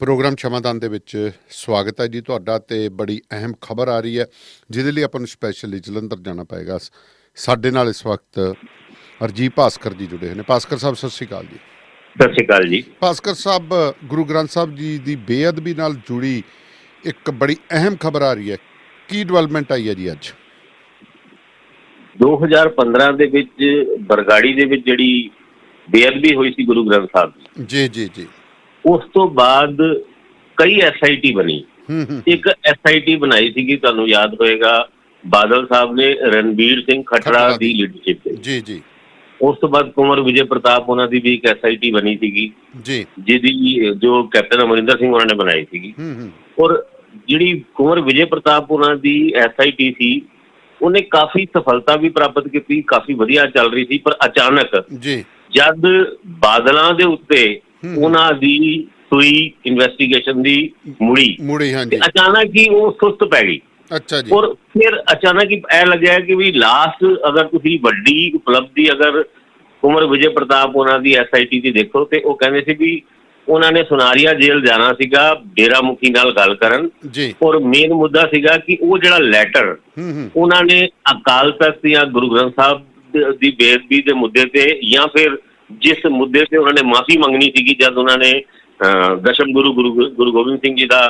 Programme ਸ਼ਮਾਦਾਨ ਦੇ ਵਿੱਚ ਸਵਾਗਤ ਹੈ ਜੀ ਤੁਹਾਡਾ। ਤੇ ਬੜੀ ਅਹਿਮ ਖਬਰ ਆ ਰਹੀ ਹੈ ਜਿਹਦੇ ਲਈ ਆਪਾਂ ਨੂੰ ਸਪੈਸ਼ਲੀ ਜਲੰਧਰ ਜਾਣਾ ਪਏਗਾ। ਸਾਡੇ ਨਾਲ ਇਸ ਵਕਤ ਹਰਜੀਤ ਭਾਸਕਰ ਜੀ ਜੁੜੇ ਹੋਏ ਨੇ। ਭਾਸਕਰ ਸਾਹਿਬ ਸਤਿ ਸ਼੍ਰੀ ਅਕਾਲ ਜੀ। ਸਤਿ ਸ਼੍ਰੀ ਅਕਾਲ ਜੀ। ਭਾਸਕਰ ਸਾਹਿਬ, ਗੁਰੂ ਗ੍ਰੰਥ ਸਾਹਿਬ ਜੀ ਦੀ ਬੇਅਦਬੀ ਨਾਲ ਜੁੜੀ ਇੱਕ ਬੜੀ ਅਹਿਮ ਖਬਰ ਆ ਰਹੀ ਹੈ, ਕੀ ਡਿਵੈਲਪਮੈਂਟ ਆਈ ਹੈ ਜੀ ਅੱਜ? 2015 ਦੇ ਵਿੱਚ ਬਰਗਾੜੀ ਦੇ ਵਿੱਚ ਜਿਹੜੀ ਬੇਅਦਬੀ ਹੋਈ ਸੀ ਗੁਰੂ ਗ੍ਰੰਥ ਸਾਹਿਬ ਦੀ, ਜੀ ਜੀ ਜੀ, ਉਸ ਤੋਂ ਬਾਅਦ ਕਈ SIT ਬਣੀ। ਇੱਕ SIT ਬਣਾਈ ਸੀਗੀ, ਤੁਹਾਨੂੰ ਯਾਦ ਹੋਏਗਾ, ਬਾਦਲ ਸਾਹਿਬ ਨੇ ਰਣਬੀਰ ਸਿੰਘ ਖੱਟੜਾ ਦੀ ਲੀਡਰਸ਼ਿਪ ਤੇ। ਜੀ ਜੀ। ਉਸ ਤੋਂ ਬਾਅਦ ਕੁੰਵਰ ਵਿਜੇ ਪ੍ਰਤਾਪ ਉਹਨਾਂ ਦੀ ਵੀ ਇੱਕ SIT ਬਣੀ ਸੀਗੀ ਜੀ, ਜਿਹਦੀ ਜੋ ਕੈਪਟਨ ਅਮਰਿੰਦਰ ਸਿੰਘ ਉਹਨਾਂ ਨੇ ਬਣਾਈ ਸੀਗੀ। ਔਰ ਜਿਹੜੀ ਕੁੰਵਰ ਵਿਜੇ ਪ੍ਰਤਾਪ ਉਹਨਾਂ ਦੀ SIT ਸੀ, ਉਹਨੇ ਕਾਫੀ ਸਫਲਤਾ ਵੀ ਪ੍ਰਾਪਤ ਕੀਤੀ, ਕਾਫੀ ਵਧੀਆ ਚੱਲ ਰਹੀ ਸੀ। ਪਰ ਅਚਾਨਕ ਜੀ ਜਦ ਬਾਦਲਾਂ ਦੇ ਉੱਤੇ ਉਹਨਾਂ ਦੀ ਸੂਈ ਇਨਵੈਸਟੀਗੇਸ਼ਨ ਦੀ ਮੁੜੀ ਹਾਂਜੀ, ਅਚਾਨਕ ਹੀ ਉਹ ਸੁਸਤ ਪੈ ਗਈ। ਅੱਛਾ ਜੀ। ਔਰ ਫਿਰ ਅਚਾਨਕ ਹੀ ਇਹ ਲੱਗਿਆ ਕਿ ਵੀ ਲਾਸਟ ਅਗਰ ਤੁਸੀਂ ਵੱਡੀ ਉਪਲਬਧੀ ਅਗਰ ਕੁੰਵਰ ਵਿਜੇ ਪ੍ਰਤਾਪ ਉਹਨਾਂ ਦੀ SIT ਦੀ ਦੇਖੋ, ਤੇ ਉਹ ਕਹਿੰਦੇ ਸੀ ਵੀ ਉਹਨਾਂ ਨੇ ਸੁਨਾਰੀਆ ਜੇਲ੍ਹ ਜਾਣਾ ਸੀਗਾ ਡੇਰਾ ਮੁਖੀ ਨਾਲ ਗੱਲ ਕਰਨ ਜੀ। ਔਰ ਮੇਨ ਮੁੱਦਾ ਸੀਗਾ ਕਿ ਉਹ ਜਿਹੜਾ ਲੈਟਰ ਉਹਨਾਂ ਨੇ ਅਕਾਲ ਤਖਤ ਜਾਂ ਗੁਰੂ ਗ੍ਰੰਥ ਸਾਹਿਬ ਦੀ ਬੇਅਦਬੀ ਦੇ ਮੁੱਦੇ ਤੇ, ਜਾਂ ਫਿਰ ਜਿਸ ਮੁੱਦੇ ਤੇ ਉਹਨਾਂ ਨੇ ਮਾਫੀ ਮੰਗਣੀ ਸੀਗੀ ਜਦ ਉਹਨਾਂ ਨੇ ਦਸ਼ਮ ਗੁਰੂ ਗੋਬਿੰਦ ਸਿੰਘ ਜੀ ਦਾ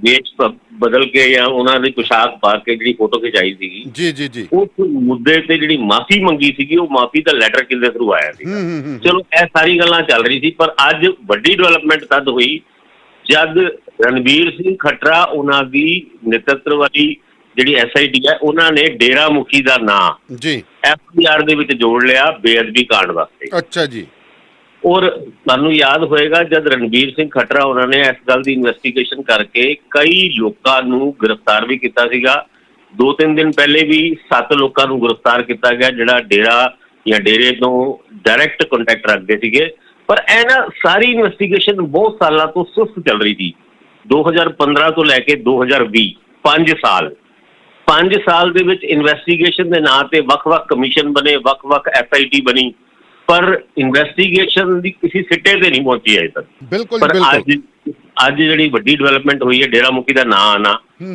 ਵੇਸ਼ ਬਦਲ ਕੇ ਜਾਂ ਉਹਨਾਂ ਦੀ ਪੁਸ਼ਾਕ ਪਾ ਕੇ ਜਿਹੜੀ ਫੋਟੋ ਖਿਚਾਈ ਸੀਗੀ, ਜੀ ਜੀ ਜੀ, ਉਸ ਮੁੱਦੇ ਤੇ ਜਿਹੜੀ ਮਾਫੀ ਮੰਗੀ ਸੀਗੀ, ਉਹ ਮਾਫੀ ਦਾ ਲੈਟਰ ਕਿਹਦੇ ਥਰੂ ਆਇਆ ਸੀ। ਚਲੋ ਇਹ ਸਾਰੀ ਗੱਲਾਂ ਚੱਲ ਰਹੀ ਸੀ, ਪਰ ਅੱਜ ਵੱਡੀ ਡਿਵੈਲਪਮੈਂਟ ਤਦ ਹੋਈ ਜਦ ਰਣਬੀਰ ਸਿੰਘ ਖੱਟੜਾ ਉਹਨਾਂ ਦੀ ਨੇਤਰਤਵ ਵਾਲੀ ਜਿਹੜੀ SIT ਹੈ, ਉਹਨਾਂ ਨੇ ਡੇਰਾ ਮੁਖੀ ਦਾ ਨਾਂ ਜੀ FBR ਦੇ ਵਿੱਚ ਜੋੜ ਲਿਆ ਬੇਅਦਬੀ ਕਾਂਡ ਵਾਸਤੇ। ਅੱਛਾ ਜੀ। ਔਰ ਤੁਹਾਨੂੰ ਯਾਦ ਹੋਏਗਾ ਜਦ ਰਣਬੀਰ ਸਿੰਘ ਖੱਟੜਾ ਉਹਨਾਂ ਨੇ ਇਸ ਗੱਲ ਦੀ ਇਨਵੈਸਟੀਗੇਸ਼ਨ ਕਰਕੇ ਕਈ ਲੋਕਾਂ ਨੂੰ ਗ੍ਰਿਫਤਾਰ ਵੀ ਕੀਤਾ ਸੀਗਾ। 2-3 ਦਿਨ ਪਹਿਲੇ ਵੀ 7 ਲੋਕਾਂ ਨੂੰ ਗ੍ਰਿਫਤਾਰ ਕੀਤਾ ਗਿਆ ਜਿਹੜਾ ਡੇਰਾ ਜਾਂ ਡੇਰੇ ਤੋਂ ਡਾਇਰੈਕਟ ਕੰਟੈਕਟ ਰੱਖਦੇ ਸੀਗੇ। ਪਰ ਇਹ ਨਾ ਸਾਰੀ ਇਨਵੈਸਟੀਗੇਸ਼ਨ ਬਹੁਤ ਸਾਲਾਂ ਤੋਂ ਸੁਸਤ ਚੱਲ ਰਹੀ ਸੀ। 2015 ਤੋਂ ਲੈ ਕੇ 2020 5 ਸਾਲ ਦੇ ਵਿੱਚ ਇਨਵੈਸਟੀਗੇਸ਼ਨ ਦੇ ਨਾਂ ਤੇ ਵੱਖ-ਵੱਖ ਕਮਿਸ਼ਨ ਬਣੇ, ਵੱਖ-ਵੱਖ SIT ਬਣੀ, ਪਰ ਇਨਵੈਸਟੀਗੇਸ਼ਨ ਦੀ ਕਿਸੇ ਸਿੱਟੇ ਤੇ ਨਹੀਂ ਪਹੁੰਚੀ ਅਜੇ ਤੱਕ। ਬਿਲਕੁਲ ਪਰ ਅੱਜ ਜਿਹੜੀ ਵੱਡੀ ਡਿਵੈਲਪਮੈਂਟ ਹੋਈ ਹੈ ਡੇਰਾ ਮੁਖੀ ਦਾ ਨਾਂ ਆਣਾ,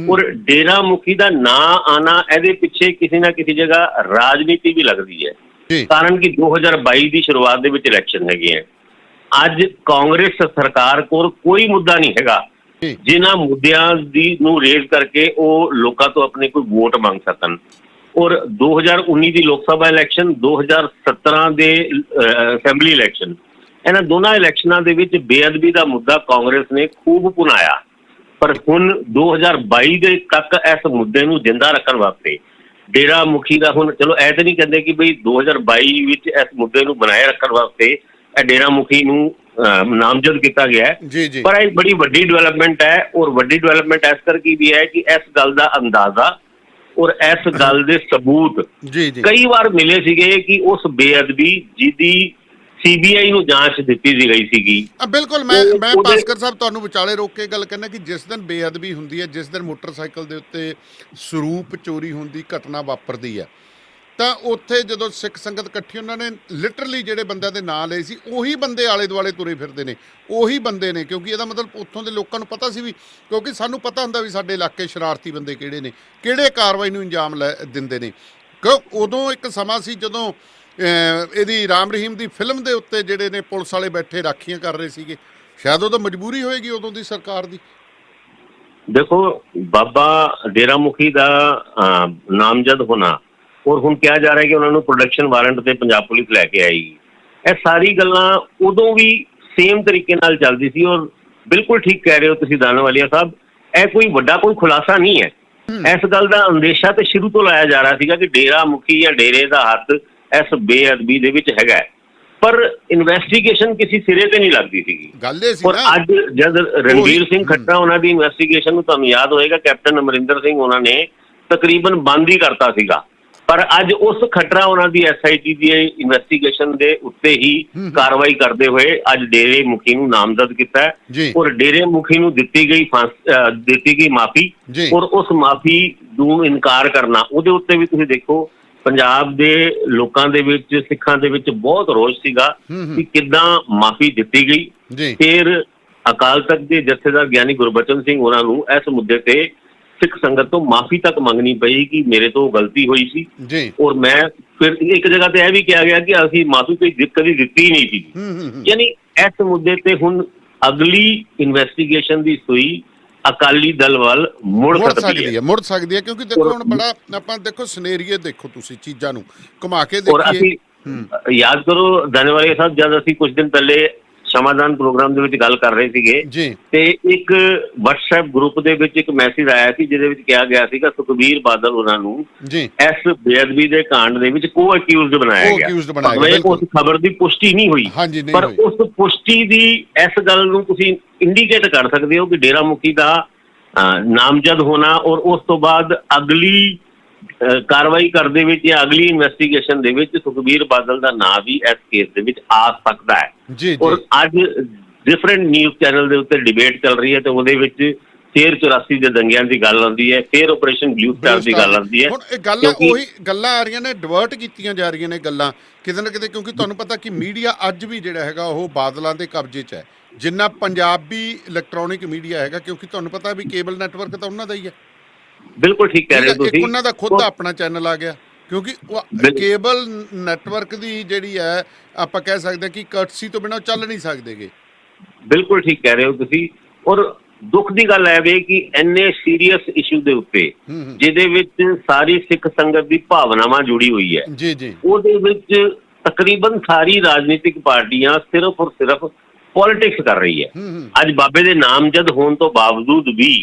ਔਰ ਡੇਰਾ ਮੁਖੀ ਦਾ ਨਾਂ ਆਣਾ ਇਹਦੇ ਪਿੱਛੇ ਕਿਸੇ ਨਾ ਕਿਸੇ ਜਗ੍ਹਾ ਰਾਜਨੀਤੀ ਵੀ ਲੱਗਦੀ ਹੈ। ਕਾਰਨ ਕਿ 2022 ਦੀ ਸ਼ੁਰੂਆਤ ਦੇ ਵਿੱਚ ਇਲੈਕਸ਼ਨ ਹੈਗੇ ਹੈ। ਅੱਜ ਕਾਂਗਰਸ ਸਰਕਾਰ ਕੋਲ ਕੋਈ ਮੁੱਦਾ ਨਹੀਂ ਹੈਗਾ ਜਿਨ੍ਹਾਂ ਮੁੱਦਿਆਂ ਦੀ ਨੂੰ ਰੇਜ਼ ਕਰਕੇ ਉਹ ਲੋਕਾਂ ਤੋਂ ਆਪਣੇ ਕੋਈ ਵੋਟ ਮੰਗ ਸਕਣ। ਔਰ 2019 ਦੀ ਲੋਕ ਸਭਾ ਇਲੈਕਸ਼ਨ, 2017 ਦੇ ਅਸੈਂਬਲੀ ਇਲੈਕਸ਼ਨ, ਇਹਨਾਂ ਦੋਨਾਂ ਇਲੈਕਸ਼ਨਾਂ ਦੇ ਵਿੱਚ ਬੇਅਦਬੀ ਦਾ ਮੁੱਦਾ ਕਾਂਗਰਸ ਨੇ ਖੂਬ ਭੁਨਾਇਆ। ਪਰ ਹੁਣ 2022 ਦੇ ਤੱਕ ਇਸ ਮੁੱਦੇ ਨੂੰ ਜਿੰਦਾ ਰੱਖਣ ਵਾਸਤੇ ਡੇਰਾ ਮੁਖੀ ਦਾ, ਹੁਣ ਚਲੋ ਇਹ ਤਾਂ ਨਹੀਂ ਕਹਿੰਦੇ ਕਿ ਬਈ 2022 ਵਿੱਚ ਇਸ ਮੁੱਦੇ ਨੂੰ ਬਣਾਏ ਰੱਖਣ ਵਾਸਤੇ ਇਹ ਡੇਰਾ ਮੁਖੀ ਨੂੰ ਨਾਮਜ਼ਦ ਕੀਤਾ ਗਿਆ ਹੈ, ਪਰ ਇਹ ਬੜੀ ਵੱਡੀ ਡਿਵੈਲਪਮੈਂਟ ਹੈ। ਔਰ ਵੱਡੀ ਡਿਵੈਲਪਮੈਂਟ ਇਸ ਕਰਕੇ ਵੀ ਹੈ ਕਿ ਇਸ ਗੱਲ ਦਾ ਅੰਦਾਜ਼ਾ ਔਰ ਇਸ ਗੱਲ ਦੇ ਸਬੂਤ ਕਈ ਵਾਰ ਮਿਲੇ ਸੀਗੇ ਕਿ ਉਸ ਬੇਅਦਬੀ ਜਿਹਦੀ CBI ਨੂੰ ਜਾਂਚ ਦਿੱਤੀ ਗਈ ਸੀਗੀ। ਬਿਲਕੁਲ। ਮੈਂ ਭਾਸਕਰ ਸਾਹਿਬ ਤੁਹਾਨੂੰ ਵਿਚਾਲੇ ਰੋਕ ਕੇ ਗੱਲ ਕਰਨਾ ਕਿ ਜਿਸ ਦਿਨ ਬੇਅਦਬੀ ਹੁੰਦੀ ਹੈ, ਜਿਸ ਦਿਨ ਮੋਟਰਸਾਈਕਲ ਦੇ ਉੱਤੇ ਸਰੂਪ ਚੋਰੀ ਹੋਣ ਦੀ ਘਟਨਾ ਵਾਪਰਦੀ ਹੈ, ਤਾਂ ਉੱਥੇ ਜਦੋਂ ਸਿੱਖ ਸੰਗਤ ਇਕੱਠੀ, ਉਹਨਾਂ ਨੇ ਲਿਟਰਲੀ ਜਿਹੜੇ ਬੰਦਿਆਂ ਦੇ ਨਾਂ ਲਏ ਸੀ ਉਹੀ ਬੰਦੇ ਆਲੇ ਦੁਆਲੇ ਤੁਰੇ ਫਿਰਦੇ ਨੇ, ਉਹੀ ਬੰਦੇ ਨੇ। ਕਿਉਂਕਿ ਇਹਦਾ ਮਤਲਬ ਉੱਥੋਂ ਦੇ ਲੋਕਾਂ ਨੂੰ ਪਤਾ ਸੀ ਵੀ, ਕਿਉਂਕਿ ਸਾਨੂੰ ਪਤਾ ਹੁੰਦਾ ਵੀ ਸਾਡੇ ਇਲਾਕੇ ਸ਼ਰਾਰਤੀ ਬੰਦੇ ਕਿਹੜੇ ਨੇ, ਕਿਹੜੇ ਕਾਰਵਾਈ ਨੂੰ ਅੰਜਾਮ ਦਿੰਦੇ ਨੇ। ਕਿਉਂ ਉਦੋਂ ਇੱਕ ਸਮਾਂ ਸੀ ਜਦੋਂ ਇਹਦੀ ਰਾਮ ਰਹੀਮ ਦੀ ਫਿਲਮ ਦੇ ਉੱਤੇ ਜਿਹੜੇ ਨੇ ਪੁਲਿਸ ਵਾਲੇ ਬੈਠੇ ਰਾਖੀਆਂ ਕਰ ਰਹੇ ਸੀਗੇ। ਸ਼ਾਇਦ ਉਦੋਂ ਮਜਬੂਰੀ ਹੋਏਗੀ ਉਦੋਂ ਦੀ ਸਰਕਾਰ ਦੀ। ਦੇਖੋ, ਬਾਬਾ ਡੇਰਾ ਮੁਖੀ ਦਾ ਨਾਮਜ਼ਦ ਹੋਣਾ ਔਰ ਹੁਣ ਕਿਹਾ ਜਾ ਰਿਹਾ ਕਿ ਉਹਨਾਂ ਨੂੰ ਪ੍ਰੋਡਕਸ਼ਨ ਵਾਰੰਟ ਤੇ ਪੰਜਾਬ ਪੁਲਿਸ ਲੈ ਕੇ ਆਏਗੀ, ਇਹ ਸਾਰੀ ਗੱਲਾਂ ਉਦੋਂ ਵੀ ਸੇਮ ਤਰੀਕੇ ਨਾਲ ਚੱਲਦੀ ਸੀ। ਔਰ ਬਿਲਕੁਲ ਠੀਕ ਕਹਿ ਰਹੇ ਹੋ ਤੁਸੀਂ ਦਾਨਾਵਾਲੀਆ ਸਾਹਿਬ, ਇਹ ਕੋਈ ਵੱਡਾ ਕੋਈ ਖੁਲਾਸਾ ਨਹੀਂ ਹੈ। ਇਸ ਗੱਲ ਦਾ ਅੰਦੇਸ਼ਾ ਤੇ ਸ਼ੁਰੂ ਤੋਂ ਲਾਇਆ ਜਾ ਰਿਹਾ ਸੀਗਾ ਕਿ ਡੇਰਾ ਮੁਖੀ ਜਾਂ ਡੇਰੇ ਦਾ ਹੱਥ ਇਸ ਬੇਅਦਬੀ ਦੇ ਵਿੱਚ ਹੈਗਾ, ਪਰ ਇਨਵੈਸਟੀਗੇਸ਼ਨ ਕਿਸੇ ਸਿਰੇ ਤੇ ਨਹੀਂ ਲੱਗਦੀ ਸੀਗੀ। ਔਰ ਅੱਜ ਜਦ ਰਣਬੀਰ ਸਿੰਘ ਖੱਟੜਾ ਉਹਨਾਂ ਦੀ ਇਨਵੈਸਟੀਗੇਸ਼ਨ ਨੂੰ, ਤੁਹਾਨੂੰ ਯਾਦ ਹੋਏਗਾ, ਕੈਪਟਨ ਅਮਰਿੰਦਰ ਸਿੰਘ ਉਹਨਾਂ ਨੇ ਤਕਰੀਬਨ ਬੰਦ ਹੀ ਕਰਤਾ ਸੀਗਾ, ਪਰ ਅੱਜ ਉਸ ਖੱਟੜਾ ਉਹਨਾਂ ਦੀ SIT ਦੀ ਇਨਵੈਸਟੀਗੇਸ਼ਨ ਦੇ ਉੱਤੇ ਹੀ ਕਾਰਵਾਈ ਕਰਦੇ ਹੋਏ ਅੱਜ ਡੇਰੇ ਮੁਖੀ ਨੂੰ ਨਾਮਜ਼ਦ ਕੀਤਾ ਹੈ। ਔਰ ਡੇਰੇ ਮੁਖੀ ਨੂੰ ਦਿੱਤੀ ਗਈ ਮਾਫੀ, ਔਰ ਉਸ ਮਾਫੀ ਨੂੰ ਇਨਕਾਰ ਕਰਨਾ, ਉਹਦੇ ਉੱਤੇ ਵੀ ਤੁਸੀਂ ਦੇਖੋ ਪੰਜਾਬ ਦੇ ਲੋਕਾਂ ਦੇ ਵਿੱਚ, ਸਿੱਖਾਂ ਦੇ ਵਿੱਚ ਬਹੁਤ ਰੋਸ਼ ਸੀਗਾ ਕਿ ਕਿੱਦਾਂ ਮਾਫੀ ਦਿੱਤੀ ਗਈ। ਫਿਰ ਅਕਾਲ ਤਖਤ ਦੇ ਜਥੇਦਾਰ ਗਿਆਨੀ ਗੁਰਬਚਨ ਸਿੰਘ ਉਹਨਾਂ ਨੂੰ ਇਸ ਮੁੱਦੇ ਤੇ ਸਿੱਖ ਸੰਗਤ ਤੋਂ ਮਾਫੀ ਤੱਕ ਮੰਗਣੀ ਪਈ ਕਿ ਮੇਰੇ ਤੋਂ ਗਲਤੀ ਹੋਈ ਸੀ ਜੀ। ਔਰ ਮੈਂ ਫਿਰ ਇੱਕ ਜਗ੍ਹਾ ਤੇ ਇਹ ਵੀ ਕਿਹਾ ਗਿਆ ਕਿ ਅਸੀਂ ਮਾਫੀ ਕੋਈ ਕਦੀ ਦਿੱਤੀ ਨਹੀਂ ਸੀ। ਯਾਨੀ ਇਸ ਮੁੱਦੇ ਤੇ ਹੁਣ ਅਗਲੀ ਇਨਵੈਸਟੀਗੇਸ਼ਨ ਦੀ ਸੂਈ ਅਕਾਲੀ ਦਲ ਵੱਲ ਮੁੜ ਸਕਦੀ ਹੈ ਕਿਉਂਕਿ ਦੇਖੋ ਹੁਣ ਬੜਾ ਆਪਾਂ ਦੇਖੋ ਸਿਨੇਰੀਓ ਦੇਖੋ ਤੁਸੀਂ ਚੀਜ਼ਾਂ ਨੂੰ ਘੁਮਾ ਕੇ ਦੇਖੀਏ। ਅਸੀਂ ਯਾਦ ਕਰੋ ਧੰਨਵਾਦ ਸਾਹਿਬ, ਜਦ ਅਸੀਂ ਕੁਝ ਦਿਨ ਪਹਿਲੇ ਸਮਾਧਾਨ ਪ੍ਰੋਗਰਾਮ ਦੇ ਵਿੱਚ ਗੱਲ ਕਰ ਰਹੇ ਸੀਗੇ ਤੇ ਇੱਕ WhatsApp ਗਰੁੱਪ ਦੇ ਵਿੱਚ ਇੱਕ ਮੈਸੇਜ ਆਇਆ ਸੀ ਜਿਹਦੇ ਵਿੱਚ ਕਿਹਾ ਗਿਆ ਸੀਗਾ ਸੁਖਬੀਰ ਬਾਦਲ ਉਹਨਾਂ ਨੂੰ ਇਸ ਬੇਅਦਬੀ ਦੇ ਕਾਂਡ ਦੇ ਵਿੱਚ ਕੋ ਅਕਿਊਜ਼ਡ ਬਣਾਇਆ ਗਿਆ। ਉਸ ਖਬਰ ਦੀ ਪੁਸ਼ਟੀ ਨਹੀਂ ਹੋਈ, ਪਰ ਉਸ ਪੁਸ਼ਟੀ ਦੀ ਇਸ ਗੱਲ ਨੂੰ ਤੁਸੀਂ ਇੰਡੀਕੇਟ ਕਰ ਸਕਦੇ ਹੋ ਕਿ ਡੇਰਾ ਮੁਖੀ ਦਾ ਨਾਮਜ਼ਦ ਹੋਣਾ ਔਰ ਉਸ ਤੋਂ ਬਾਅਦ ਅਗਲੀ ਕਾਰਵਾਈ ਕਰਦੇ ਵਿੱਚ ਜਾਂ ਅਗਲੀ ਇਨਵੈਸਟੀਗੇਸ਼ਨ ਦੇ ਵਿੱਚ ਸੁਖਬੀਰ ਬਾਦਲ ਦਾ ਨਾਂ ਵੀ ਇਸ ਕੇਸ ਦੇ ਵਿੱਚ ਆ ਸਕਦਾ ਹੈ। ਔਰ ਅੱਜ ਡਿਫਰੈਂਟ ਨਿਊਜ਼ ਚੈਨਲ ਦੇ ਉੱਤੇ ਡਿਬੇਟ ਚੱਲ ਰਹੀ ਹੈ ਤੇ ਉਹਦੇ ਵਿੱਚ ਫੇਰ 84 ਦੇ ਦੰਗਿਆਂ ਦੀ ਗੱਲ ਆਉਂਦੀ ਹੈ, ਫੇਰ ਆਪਰੇਸ਼ਨ ਬਲੂ ਸਟਾਰ ਦੀ ਗੱਲ ਆਉਂਦੀ ਹੈ। ਹੁਣ ਇਹ ਗੱਲਾਂ ਉਹੀ ਗੱਲਾਂ ਆ ਰਹੀਆਂ ਨੇ, ਡਿਵਰਟ ਕੀਤੀਆਂ ਜਾ ਰਹੀਆਂ ਨੇ ਗੱਲਾਂ ਕਿਤੇ ਨਾ ਕਿਤੇ, ਕਿਉਂਕਿ ਤੁਹਾਨੂੰ ਪਤਾ ਕਿ ਮੀਡੀਆ ਅੱਜ ਵੀ ਜਿਹੜਾ ਹੈਗਾ ਉਹ ਬਾਦਲਾਂ ਦੇ ਕਬਜ਼ੇ 'ਚ ਹੈ, ਜਿੰਨਾ ਪੰਜਾਬੀ ਇਲੈਕਟ੍ਰੋਨਿਕ ਮੀਡੀਆ ਹੈਗਾ, ਕਿਉਂਕਿ ਤੁਹਾਨੂੰ ਪਤਾ ਵੀ ਕੇਬਲ ਨੈਟਵਰਕ ਤਾਂ ਉਹਨਾਂ ਦਾ ਹੀ ਹੈ। ਬਿਲਕੁਲ ਠੀਕ ਕਹਿ ਰਹੇ ਹੋ ਤੁਸੀਂ। ਉਹਨਾਂ ਦਾ ਖੁਦ ਦਾ ਆਪਣਾ ਚੈਨਲ ਆ ਗਿਆ, ਕਿਉਂਕਿ ਕੇਬਲ ਨੈਟਵਰਕ ਦੀ ਜਿਹੜੀ ਹੈ ਆਪਾਂ ਕਹਿ ਸਕਦੇ ਕਿ ਕਰਟਸੀ ਤੋਂ ਬਿਨਾਂ ਚੱਲ ਨਹੀਂ ਸਕਦੇਗੇ। ਬਿਲਕੁਲ ਠੀਕ ਕਹਿ ਰਹੇ ਹੋ ਤੁਸੀਂ। ਔਰ ਦੁੱਖ ਦੀ ਗੱਲ ਹੈ ਵੇ ਕਿ ਇੰਨੇ ਸੀਰੀਅਸ ਇਸ਼ੂ ਦੇ ਉੱਤੇ ਜਿਹਦੇ ਵਿੱਚ ਸਾਰੀ ਸਿੱਖ ਸੰਗਤ ਦੀ ਭਾਵਨਾਵਾਂ ਜੁੜੀ ਹੋਈ ਹੈ, ਉਹਦੇ ਵਿੱਚ ਤਕਰੀਬਨ ਸਾਰੀ ਰਾਜਨੀਤਿਕ ਪਾਰਟੀਆਂ ਸਿਰਫ ਔਰ ਸਿਰਫ ਪੋਲਿਟਿਕਸ ਕਰ ਰਹੀ ਹੈ। ਅੱਜ ਬਾਬੇ ਦੇ ਨਾਮਜ਼ਦ ਹੋਣ ਤੋਂ ਬਾਵਜੂਦ ਵੀ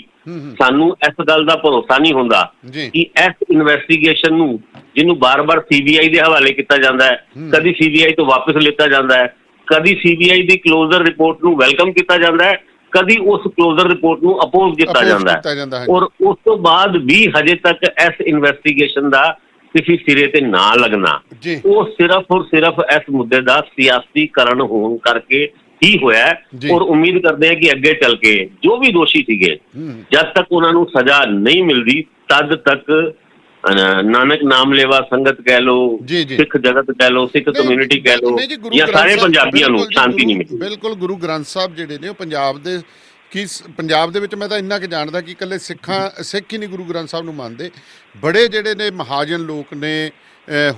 ਸਾਨੂੰ ਇਸ ਗੱਲ ਦਾ ਭਰੋਸਾ ਨਹੀਂ ਹੁੰਦਾ ਕਿ ਇਸ ਇਨਵੈਸਟੀਗੇਸ਼ਨ ਨੂੰ, ਜਿਹਨੂੰ ਬਾਰ-ਬਾਰ CBI ਦੇ ਹਵਾਲੇ ਕੀਤਾ ਜਾਂਦਾ ਹੈ, ਕਦੀ CBI ਤੋਂ ਵਾਪਸ ਲਿੱਤਾ ਜਾਂਦਾ ਹੈ, ਕਦੀ CBI ਦੀ ਕਲੋਜ਼ਰ ਰਿਪੋਰਟ ਨੂੰ ਵੈਲਕਮ ਕੀਤਾ ਜਾਂਦਾ ਹੈ, ਕਦੀ ਉਸ ਕਲੋਜ਼ਰ ਰਿਪੋਰਟ ਨੂੰ ਅਪੋਜ਼ ਕੀਤਾ ਜਾਂਦਾ ਹੈ, ਔਰ ਉਸ ਤੋਂ ਬਾਅਦ ਵੀ ਹਜੇ ਤੱਕ ਇਸ ਇਨਵੈਸਟੀਗੇਸ਼ਨ ਦਾ ਕਿਸੇ ਸਿਰੇ ਤੇ ਨਾ ਲੱਗਣਾ, ਉਹ ਸਿਰਫ ਔਰ ਸਿਰਫ ਇਸ ਮੁੱਦੇ ਦਾ ਸਿਆਸੀਕਰਨ ਹੋਣ ਕਰਕੇ ਹੀ ਹੋਇਆ। ਔਰ ਉਮੀਦ ਕਰਦੇ ਆ ਕਿ ਅੱਗੇ ਚੱਲ ਕੇ ਜੋ ਵੀ ਦੋਸ਼ੀ ਸੀਗੇ, ਜਦ ਤੱਕ ਉਹਨਾਂ ਨੂੰ ਸਜ਼ਾ ਨਹੀਂ ਮਿਲਦੀ ਤਦ ਤੱਕ ਨਾਨਕ ਨਾਮ ਲੇਵਾ ਸੰਗਤ ਕਹਿ ਲਓ, ਸਿੱਖ ਜਗਤ ਕਹਿ ਲਓ, ਸਿੱਖ ਕਮਿਊਨਿਟੀ ਕਹਿ ਲਓ, ਜਾਂ ਸਾਰੇ ਪੰਜਾਬੀਆਂ ਨੂੰ ਸ਼ਾਂਤੀ ਨਹੀਂ ਮਿਲਦੀ। ਬਿਲਕੁਲ ਗੁਰੂ ਗ੍ਰੰਥ ਸਾਹਿਬ ਜਿਹੜੇ ਨੇ ਉਹ ਪੰਜਾਬ ਦੇ ਵਿੱਚ ਮੈਂ ਤਾਂ ਇੰਨਾ ਕੁ ਜਾਣਦਾ ਕਿ ਇਕੱਲੇ ਸਿੱਖ ਹੀ ਨਹੀਂ ਗੁਰੂ ਗ੍ਰੰਥ ਸਾਹਿਬ ਨੂੰ ਮੰਨਦੇ, ਬੜੇ ਜਿਹੜੇ ਨੇ ਮਹਾਜਨ ਲੋਕ ਨੇ,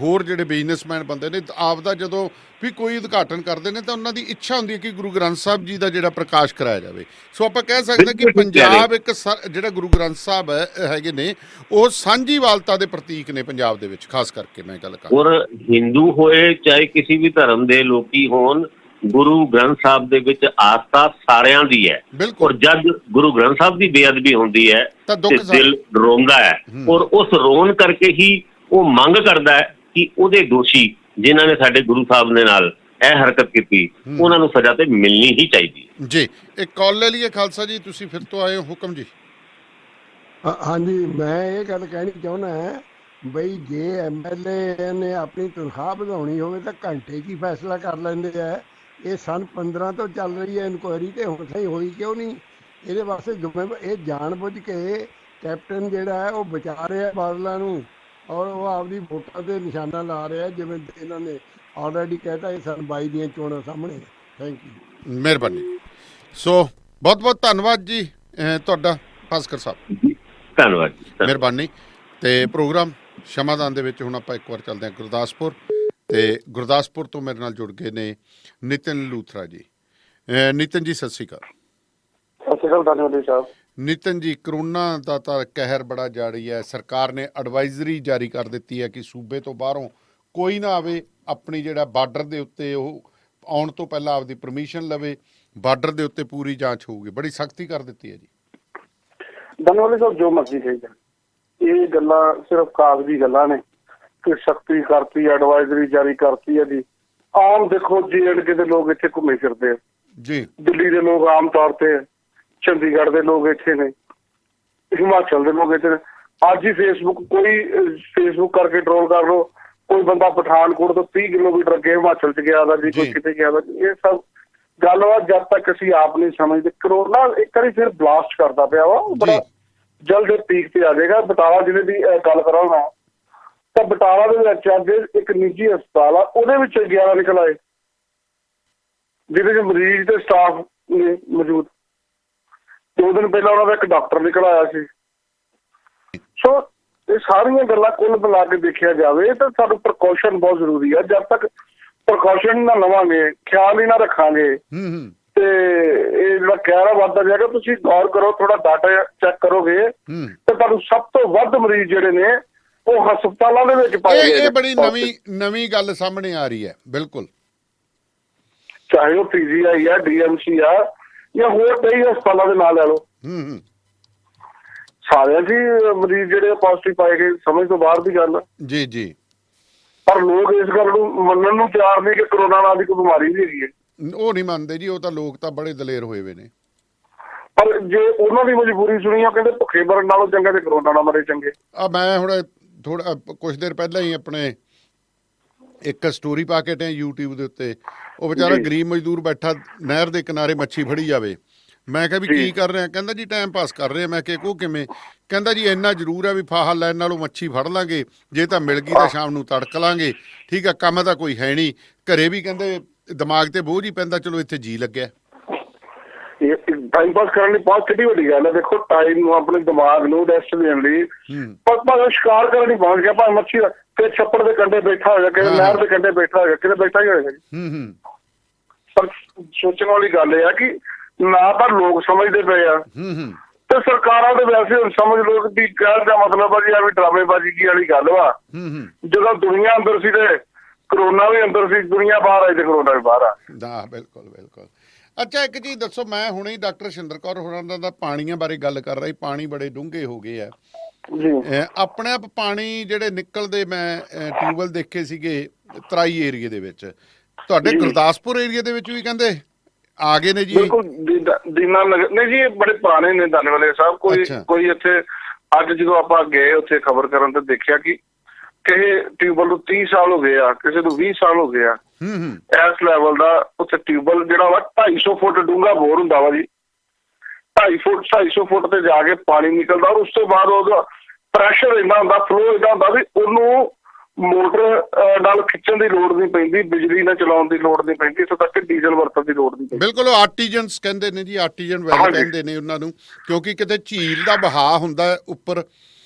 ਹੋਰ ਜਿਹੜੇ ਬਿਜ਼ਨਸਮੈਨ ਬੰਦੇ ਨੇ, ਆਪਦਾ ਜਦੋਂ ਵੀ ਕੋਈ ਉਦਘਾਟਨ ਕਰਦੇ ਨੇ ਤਾਂ ਉਹਨਾਂ ਦੀ ਇੱਛਾ ਹੁੰਦੀ ਹੈ ਕਿ ਗੁਰੂ ਗ੍ਰੰਥ ਸਾਹਿਬ ਜੀ ਦਾ ਜਿਹੜਾ ਪ੍ਰਕਾਸ਼ ਕਰਾਇਆ ਜਾਵੇ। ਸੋ ਆਪਾਂ ਕਹਿ ਸਕਦੇ ਕਿ ਪੰਜਾਬ ਇੱਕ ਜਿਹੜਾ ਗੁਰੂ ਗ੍ਰੰਥ ਸਾਹਿਬ ਹੈਗੇ ਨੇ ਉਹ ਸਾਂਝੀਵਾਲਤਾ ਦੇ ਪ੍ਰਤੀਕ ਨੇ ਪੰਜਾਬ ਦੇ ਵਿੱਚ, ਖਾਸ ਕਰਕੇ ਮੈਂ ਗੱਲ ਕਰਾਂ। ਔਰ ਹਿੰਦੂ ਹੋਏ ਚਾਹੇ ਕਿਸੇ ਵੀ ਧਰਮ ਦੇ ਲੋਕੀ ਹੋਣ, ਗੁਰੂ ਗ੍ਰੰਥ ਸਾਹਿਬ ਦੇ ਵਿੱਚ ਆਸਥਾ ਸਾਰਿਆਂ ਦੀ ਹੈ। ਔਰ ਜਦ ਗੁਰੂ ਗ੍ਰੰਥ ਸਾਹਿਬ ਦੀ ਬੇਅਦਬੀ ਹੁੰਦੀ ਹੈ ਤਾਂ ਦਿਲ ਰੋਂਦਾ ਹੈ, ਔਰ ਉਸ ਰੋਣ ਕਰਕੇ ਹੀ ਉਹ ਮੰਗ ਕਰਦਾ ਹੈ ਕਿ ਉਹਦੇ ਦੋਸ਼ੀ ਜਿਨ੍ਹਾਂ ਨੇ ਸਾਡੇ ਗੁਰੂ ਸਾਹਿਬ ਦੇ ਨਾਲ ਇਹ ਹਰਕਤ ਕੀਤੀ ਉਹਨਾਂ ਨੂੰ ਸਜ਼ਾ ਤੇ ਮਿਲਣੀ ਹੀ ਚਾਹੀਦੀ ਹੈ। ਜੀ ਇੱਕ ਕਾਲ ਲੈ ਲਈਏ। ਖਾਲਸਾ ਜੀ ਤੁਸੀਂ ਫਿਰ ਤੋਂ ਆਏ ਹੋ, ਹੁਕਮ ਜੀ। ਹਾਂਜੀ, ਮੈਂ ਇਹ ਗੱਲ ਕਹਿਣੀ ਚਾਹੁੰਦਾ ਬਈ ਜੇ MLA ਨੇ ਆਪਣੀ ਤਨਖਾਹ ਵਧਾਉਣੀ ਹੋਵੇ ਤਾਂ ਘੰਟੇ 'ਚ ਹੀ ਫੈਸਲਾ ਕਰ ਲੈਂਦੇ ਆ। ਇਹ ਸਨ 15 ਤੋਂ ਚੱਲ ਰਹੀ ਹੈ ਇਨਕੁਆਇਰੀ, ਤੇ ਹੁਣ ਸਹੀ ਹੋਈ ਕਿਉਂ ਨਹੀਂ? ਇਹਦੇ ਵਾਸਤੇ ਇਹ ਜਾਣ ਬੁੱਝ ਕੇ ਕੈਪਟਨ ਜਿਹੜਾ ਹੈ ਉਹ ਬਚਾ ਰਿਹਾ ਬਾਦਲਾਂ ਨੂੰ, ਔਰ ਉਹ ਆਪਦੀ ਵੋਟਾਂ ਤੇ ਨਿਸ਼ਾਨਾ ਲਾ ਰਿਹਾ, ਜਿਵੇਂ ਇਹਨਾਂ ਨੇ ਆਲਰੇਡੀ ਕਹਿਤਾ ਇਹ ਸਨ 22 ਦੀਆਂ ਚੋਣਾਂ ਸਾਹਮਣੇ। ਥੈਂਕ ਯੂ, ਮਿਹਰਬਾਨੀ। ਸੋ ਬਹੁਤ ਬਹੁਤ ਧੰਨਵਾਦ ਜੀ ਤੁਹਾਡਾ ਭਾਸਕਰ ਸਾਹਿਬ। ਧੰਨਵਾਦ, ਮਿਹਰਬਾਨੀ। ਤੇ ਪ੍ਰੋਗਰਾਮ ਸ਼ਮਾਦਾਨ ਦੇ ਵਿੱਚ ਹੁਣ ਆਪਾਂ ਇੱਕ ਵਾਰ ਚੱਲਦੇ ਹਾਂ ਗੁਰਦਾਸਪੁਰ, ਤੇ ਗੁਰਦਾਸਪੁਰ ਤੋਂ ਮੇਰੇ ਨਾਲ ਜੁੜ ਗਏ ਨੇ ਨਿਤਿਨ ਲੂਥਰਾ ਜੀ। ਨਿਤਿਨ ਜੀ ਸਤਿ ਸ਼੍ਰੀ ਅਕਾਲ। ਸਤਿ ਸ਼੍ਰੀ ਅਕਾਲ ਧੰਨਵਾਦ ਸਾਹਿਬ। ਨਿਤਿਨ ਜੀ, ਕਰੋਨਾ ਦਾ ਤਾਂ ਕਹਿਰ ਬੜਾ ਜਾਰੀ ਹੈ। ਸਰਕਾਰ ਨੇ ਐਡਵਾਈਜ਼ਰੀ ਜਾਰੀ ਕਰ ਦਿੱਤੀ ਹੈ ਕਿ ਸੂਬੇ ਤੋਂ ਬਾਹਰੋਂ ਕੋਈ ਨਾ ਆਵੇ, ਆਪਣੀ ਜਿਹੜਾ ਬਾਰਡਰ ਦੇ ਉੱਤੇ ਉਹ ਆਉਣ ਤੋਂ ਪਹਿਲਾਂ ਆਪਦੀ ਪਰਮਿਸ਼ਨ ਲਵੇ, ਬਾਰਡਰ ਦੇ ਉੱਤੇ ਪੂਰੀ ਜਾਂਚ ਹੋਊਗੀ। ਬੜੀ ਸਖਤੀ ਕਰ ਦਿੱਤੀ ਹੈ ਜੀ। ਧੰਨਵਾਦ ਸਾਹਿਬ, ਜੋ ਮਰਜ਼ੀ ਕਹੀ ਜਾਣ, ਇਹ ਗੱਲਾਂ ਸਿਰਫ ਕਾਗਜ਼ੀ ਗੱਲਾਂ ਨੇ ਕਿ ਸਖਤੀ ਕਰਤੀ, ਐਡਵਾਈਜ਼ਰੀ ਜਾਰੀ ਕਰਤੀ ਹੈ ਜੀ। ਆਮ ਦੇਖੋ J&K ਦੇ ਲੋਕ ਇੱਥੇ ਘੁੰਮੇ ਫਿਰਦੇ ਆ ਜੀ, ਦਿੱਲੀ ਦੇ ਲੋਕ ਆਮ ਤੌਰ ਤੇ, ਚੰਡੀਗੜ੍ਹ ਦੇ ਲੋਕ ਇੱਥੇ ਨੇ, ਹਿਮਾਚਲ ਦੇ ਲੋਕ ਇੱਥੇ ਨੇ। ਅੱਜ ਹੀ ਫੇਸਬੁੱਕ ਕਰਕੇ ਟਰੋਲ ਕਰ ਲਓ, ਕੋਈ ਬੰਦਾ ਪਠਾਨਕੋਟ ਤੋਂ 30 ਕਿਲੋਮੀਟਰ ਅੱਗੇ ਹਿਮਾਚਲ 'ਚ ਗਿਆ ਦਾ ਜੀ, ਕੋਈ ਕਿਤੇ ਗਿਆ ਦਾ। ਇਹ ਸਭ ਗੱਲਬਾਤ ਜਦ ਤੱਕ ਅਸੀਂ ਆਪ ਨਹੀਂ ਸਮਝਦੇ। ਕਰੋਨਾ ਇੱਕ ਵਾਰੀ ਫਿਰ ਬਲਾਸਟ ਕਰਦਾ ਪਿਆ ਵਾ, ਬੜਾ ਜਲਦ ਪੀਕ ਤੇ ਆ ਜਾਏਗਾ। ਬਟਾਲਾ ਜ਼ਿਲ੍ਹੇ ਦੀ ਗੱਲ ਕਰਾਂ ਮੈਂ ਤਾਂ ਬਟਾਲਾ ਦੇ ਵਿੱਚ ਅੱਜ ਇੱਕ ਨਿੱਜੀ ਹਸਪਤਾਲ ਆ, ਉਹਦੇ ਵਿੱਚ 11 ਨਿਕਲ ਆਏ ਜਿਹਦੇ 'ਚ ਮਰੀਜ਼ ਤੇ ਸਟਾਫ ਨੇ ਮੌਜੂਦ। 2 ਦਿਨ ਪਹਿਲਾਂ ਉਹਨਾਂ ਦਾ ਇੱਕ ਡਾਕਟਰ ਨਿਕਲ ਆਇਆ ਸੀ। ਸੋ ਇਹ ਸਾਰੀਆਂ ਗੱਲਾਂ ਕੁੱਲ ਮਿਲਾ ਕੇ ਦੇਖਿਆ ਜਾਵੇ ਤਾਂ ਸਾਨੂੰ ਪ੍ਰੀਕਾਸ਼ਨ ਬਹੁਤ ਜ਼ਰੂਰੀ ਹੈ। ਜਦ ਤੱਕ ਪ੍ਰੀਕਾਸ਼ਨ ਨਾ ਲਵਾਂਗੇ, ਖਿਆਲ ਹੀ ਨਾ ਰੱਖਾਂਗੇ ਤੇ ਇਹ ਜਿਹੜਾ ਕਹਿਰਾ ਵੱਧਦਾ ਜਾਏਗਾ। ਤੁਸੀਂ ਗੌਰ ਕਰੋ, ਥੋੜਾ ਡਾਟਾ ਚੈੱਕ ਕਰੋਗੇ ਤੇ ਤੁਹਾਨੂੰ ਸਭ ਤੋਂ ਵੱਧ ਮਰੀਜ਼ ਜਿਹੜੇ ਨੇ ਉਹ ਹਸਪਤਾਲਾਂ ਦੇ ਵਿੱਚ ਪਾਏ ਗਏ। ਇਹ ਬੜੀ ਨਵੀਂ ਗੱਲ ਸਾਹਮਣੇ ਆ ਰਹੀ ਹੈ। ਬਿਲਕੁਲ, ਚਾਹੇ ਉਹ PGI ਆ, DMC ਆ ਜਾਂ ਹੋਰ ਕਈ ਹਸਪਤਾਲਾਂ ਦੇ ਨਾਲ ਲੈ ਲਓ, ਸਾਰਿਆਂ ਜੀ ਮਰੀਜ਼ ਜਿਹੜੇ ਪੋਜ਼ਿਟਿਵ ਪਾਏ ਗਏ। ਸਮਝ ਤੋਂ ਬਾਹਰ ਦੀ ਗੱਲ ਜੀ ਜੀ। ਪਰ ਲੋਕ ਇਸ ਗੱਲ ਨੂੰ ਮੰਨਣ ਨੂੰ ਤਿਆਰ ਨਹੀਂ ਕਿ ਕਰੋਨਾ ਨਾਂ ਦੀ ਕੋਈ ਬਿਮਾਰੀ ਵੀ ਹੈਗੀ ਹੈ। ਉਹ ਨਹੀਂ ਮੰਨਦੇ ਜੀ, ਉਹ ਤਾਂ ਲੋਕ ਤਾਂ ਬੜੇ ਦਲੇਰ ਹੋਏ ਹੋਏ ਨੇ। ਪਰ ਜੇ ਉਹਨਾਂ ਦੀ ਮਜਬੂਰੀ ਸੁਣੀ, ਉਹ ਕਹਿੰਦੇ ਭੁੱਖੇ ਮਰਨ ਨਾਲੋਂ ਚੰਗਾ ਤੇ ਕਰੋਨਾ ਨਾਲ ਮਰੇ ਚੰਗੇ। ਮੈਂ ਹੁਣ ਥੋੜਾ ਕੁਝ ਦੇਰ ਪਹਿਲਾਂ ਹੀ ਆਪਣੇ ਇੱਕ ਸਟੋਰੀ ਪਾ ਕੇ ਟਿਆ YouTube ਦੇ ਉੱਤੇ, ਉਹ ਵਿਚਾਰਾ ਗਰੀਬ ਮਜ਼ਦੂਰ ਬੈਠਾ ਨਹਿਰ ਦੇ ਕਿਨਾਰੇ ਮੱਛੀ ਫੜੀ ਜਾਵੇ। ਮੈਂ ਕਿਹਾ ਵੀ ਕੀ ਕਰ ਰਿਹਾ? ਕਹਿੰਦਾ ਜੀ ਟਾਈਮ ਪਾਸ ਕਰ ਰਹੇ। ਮੈਂ ਕਿਹਾ ਉਹ ਕਿਵੇਂ? ਕਹਿੰਦਾ ਜੀ ਇੰਨਾ ਜ਼ਰੂਰ ਹੈ ਵੀ ਫਾਹਾ ਲੈਣ ਨਾਲੋਂ ਮੱਛੀ ਫੜ ਲਾਂਗੇ, ਜੇ ਤਾਂ ਮਿਲ ਗਈ ਤਾਂ ਸ਼ਾਮ ਨੂੰ ਤੜਕ ਲਾਂਗੇ। ਠੀਕ ਆ, ਕੰਮ ਤਾਂ ਕੋਈ ਹੈ ਨਹੀਂ, ਘਰੇ ਵੀ ਕਹਿੰਦੇ ਦਿਮਾਗ ਤੇ ਬੋਝ ਹੀ ਪੈਂਦਾ, ਚਲੋ ਇੱਥੇ ਜੀ ਲੱਗਿਆ। ਇਹ ਟਾਈਮ ਪਾਸ ਕਰਨ ਲਈ ਬਹੁਤ ਕਿੱਡੀ ਵੱਡੀ ਗੱਲ ਹੈ। ਦੇਖੋ, ਟਾਈਮ ਨੂੰ, ਆਪਣੇ ਦਿਮਾਗ ਨੂੰ ਰੈਸਟ ਦੇਣ ਲਈ ਭਾਵੇਂ ਸ਼ਿਕਾਰ ਕਰਨ ਲਈ ਪਹੁੰਚ ਗਿਆ, ਭਾਵੇਂ ਮੱਛੀ ਤੇ ਛੱਪੜ ਦੇ ਕੰਢੇ ਬੈਠਾ ਹੋਇਆ, ਕਿਤੇ ਨਹਿਰ ਦੇ ਕੰਢੇ ਬੈਠਾ ਹੋਇਆ, ਕਿਤੇ ਬੈਠਾ ਹੀ ਹੋਏਗਾ ਜੀ। ਪਰ ਸੋਚਣ ਵਾਲੀ ਗੱਲ ਇਹ ਆ ਕਿ ਨਾ ਤਾਂ ਲੋਕ ਸਮਝਦੇ ਪਏ ਆ ਤੇ ਸਰਕਾਰਾਂ ਦੇ ਵੈਸੇ ਹੁਣ ਸਮਝ ਲੋਕ ਦੀ ਕਹਿਣ ਦਾ ਮਤਲਬ ਆ ਜੀ ਆ ਵੀ ਡਰਾਮੇਬਾਜ਼ੀ ਕੀ ਵਾਲੀ ਗੱਲ ਵਾ। ਜਦੋਂ ਦੁਨੀਆ ਅੰਦਰ ਸੀ ਤੇ ਕਰੋਨਾ ਵੀ ਅੰਦਰ ਸੀ, ਦੁਨੀਆ ਬਾਹਰ ਆਈ ਤੇ ਕਰੋਨਾ ਵੀ ਬਾਹਰ ਆ। ਬਿਲਕੁਲ ਬਿਲਕੁਲ। ਅੱਛਾ, ਇੱਕ ਚੀਜ਼ ਦੱਸੋ, ਮੈਂ ਹੁਣੇ ਹੀ ਡਾਕਟਰ ਸ਼ਿੰਦਰ ਕੌਰ ਹੋਰਾਂ ਦਾ ਪਾਣੀਆਂ ਬਾਰੇ ਗੱਲ ਕਰ ਰਹੀ। ਪਾਣੀ ਬੜੇ ਡੂੰਘੇ ਹੋ ਗਏ ਆ ਆਪਣੇ ਆਪ। ਪਾਣੀ ਜਿਹੜੇ ਨਿਕਲਦੇ, ਮੈਂ ਟਿਊਬਵੈਲ ਦੇਖੇ ਸੀਗੇ ਤਰਾਈ ਏਰੀਏ ਦੇ ਵਿੱਚ, ਤੁਹਾਡੇ ਗੁਰਦਾਸਪੁਰ ਏਰੀਏ ਦੇ ਵਿੱਚ ਵੀ ਕਹਿੰਦੇ ਆ ਗਏ ਨੇ ਜੀ। ਬਿਲਕੁਲ, ਦੀਨਾ ਨਗਰ ਨਹੀਂ ਜੀ, ਇਹ ਬੜੇ ਪੁਰਾਣੇ ਨੇ ਦਾਨੇਵਾਲੇ ਸਾਹਿਬ। ਕੋਈ ਇੱਥੇ ਅੱਜ ਜਦੋਂ ਆਪਾਂ ਗਏ ਉੱਥੇ ਖਬਰ ਕਰਨ ਤੇ ਦੇਖਿਆ ਕਿ ਕਿਸੇ ਟਿਊਬਵੈਲ ਨੂੰ 30 ਸਾਲ ਹੋ ਗਏ ਆ, ਕਿਸੇ ਨੂੰ 20 ਸਾਲ ਹੋ ਗਏ ਆ। ਇਸ ਲੈਵਲ ਦਾ ਉੱਥੇ ਟਿਊਬਵੈਲ ਜਿਹੜਾ ਵਾ 250 ਫੁੱਟ ਡੂੰਘਾ ਬੋਰ ਹੁੰਦਾ ਵਾ ਜੀ। 250 ਫੁੱਟ ਤੇ ਜਾ ਕੇ ਪਾਣੀ ਨਿਕਲਦਾ, ਔਰ ਉਸ ਤੋਂ ਬਾਅਦ ਉਹਦਾ ਪ੍ਰੈਸ਼ਰ ਇੰਨਾ ਹੁੰਦਾ, ਫਲੋ ਇੰਨਾ ਹੁੰਦਾ ਵੀ ਉਹਨੂੰ ਮੋਟਰ ਨਾਲ ਖਿੱਚਣ ਦੀ ਲੋੜ ਨਹੀਂ ਪੈਂਦੀ, ਬਿਜਲੀ ਨਾਲ ਚਲਾਉਣ ਦੀ ਲੋੜ ਨਹੀਂ ਪੈਂਦੀ, ਇੱਥੋਂ ਤੱਕ ਡੀਜ਼ਲ ਵਰਤਣ ਦੀ ਲੋੜ ਨਹੀਂ ਪੈਂਦੀ। ਬਿਲਕੁਲ, ਉਹ ਆਰਟੀਜਨਸ ਕਹਿੰਦੇ ਨੇ ਜੀ, ਆਰਟੀਜਨ ਵੈਲ ਕਹਿੰਦੇ ਨੇ ਉਹਨਾਂ ਨੂੰ, ਕਿਉਂਕਿ ਕਿਤੇ ਝੀਲ ਦਾ ਵਹਾਅ ਹੁੰਦਾ ਉੱਪਰ,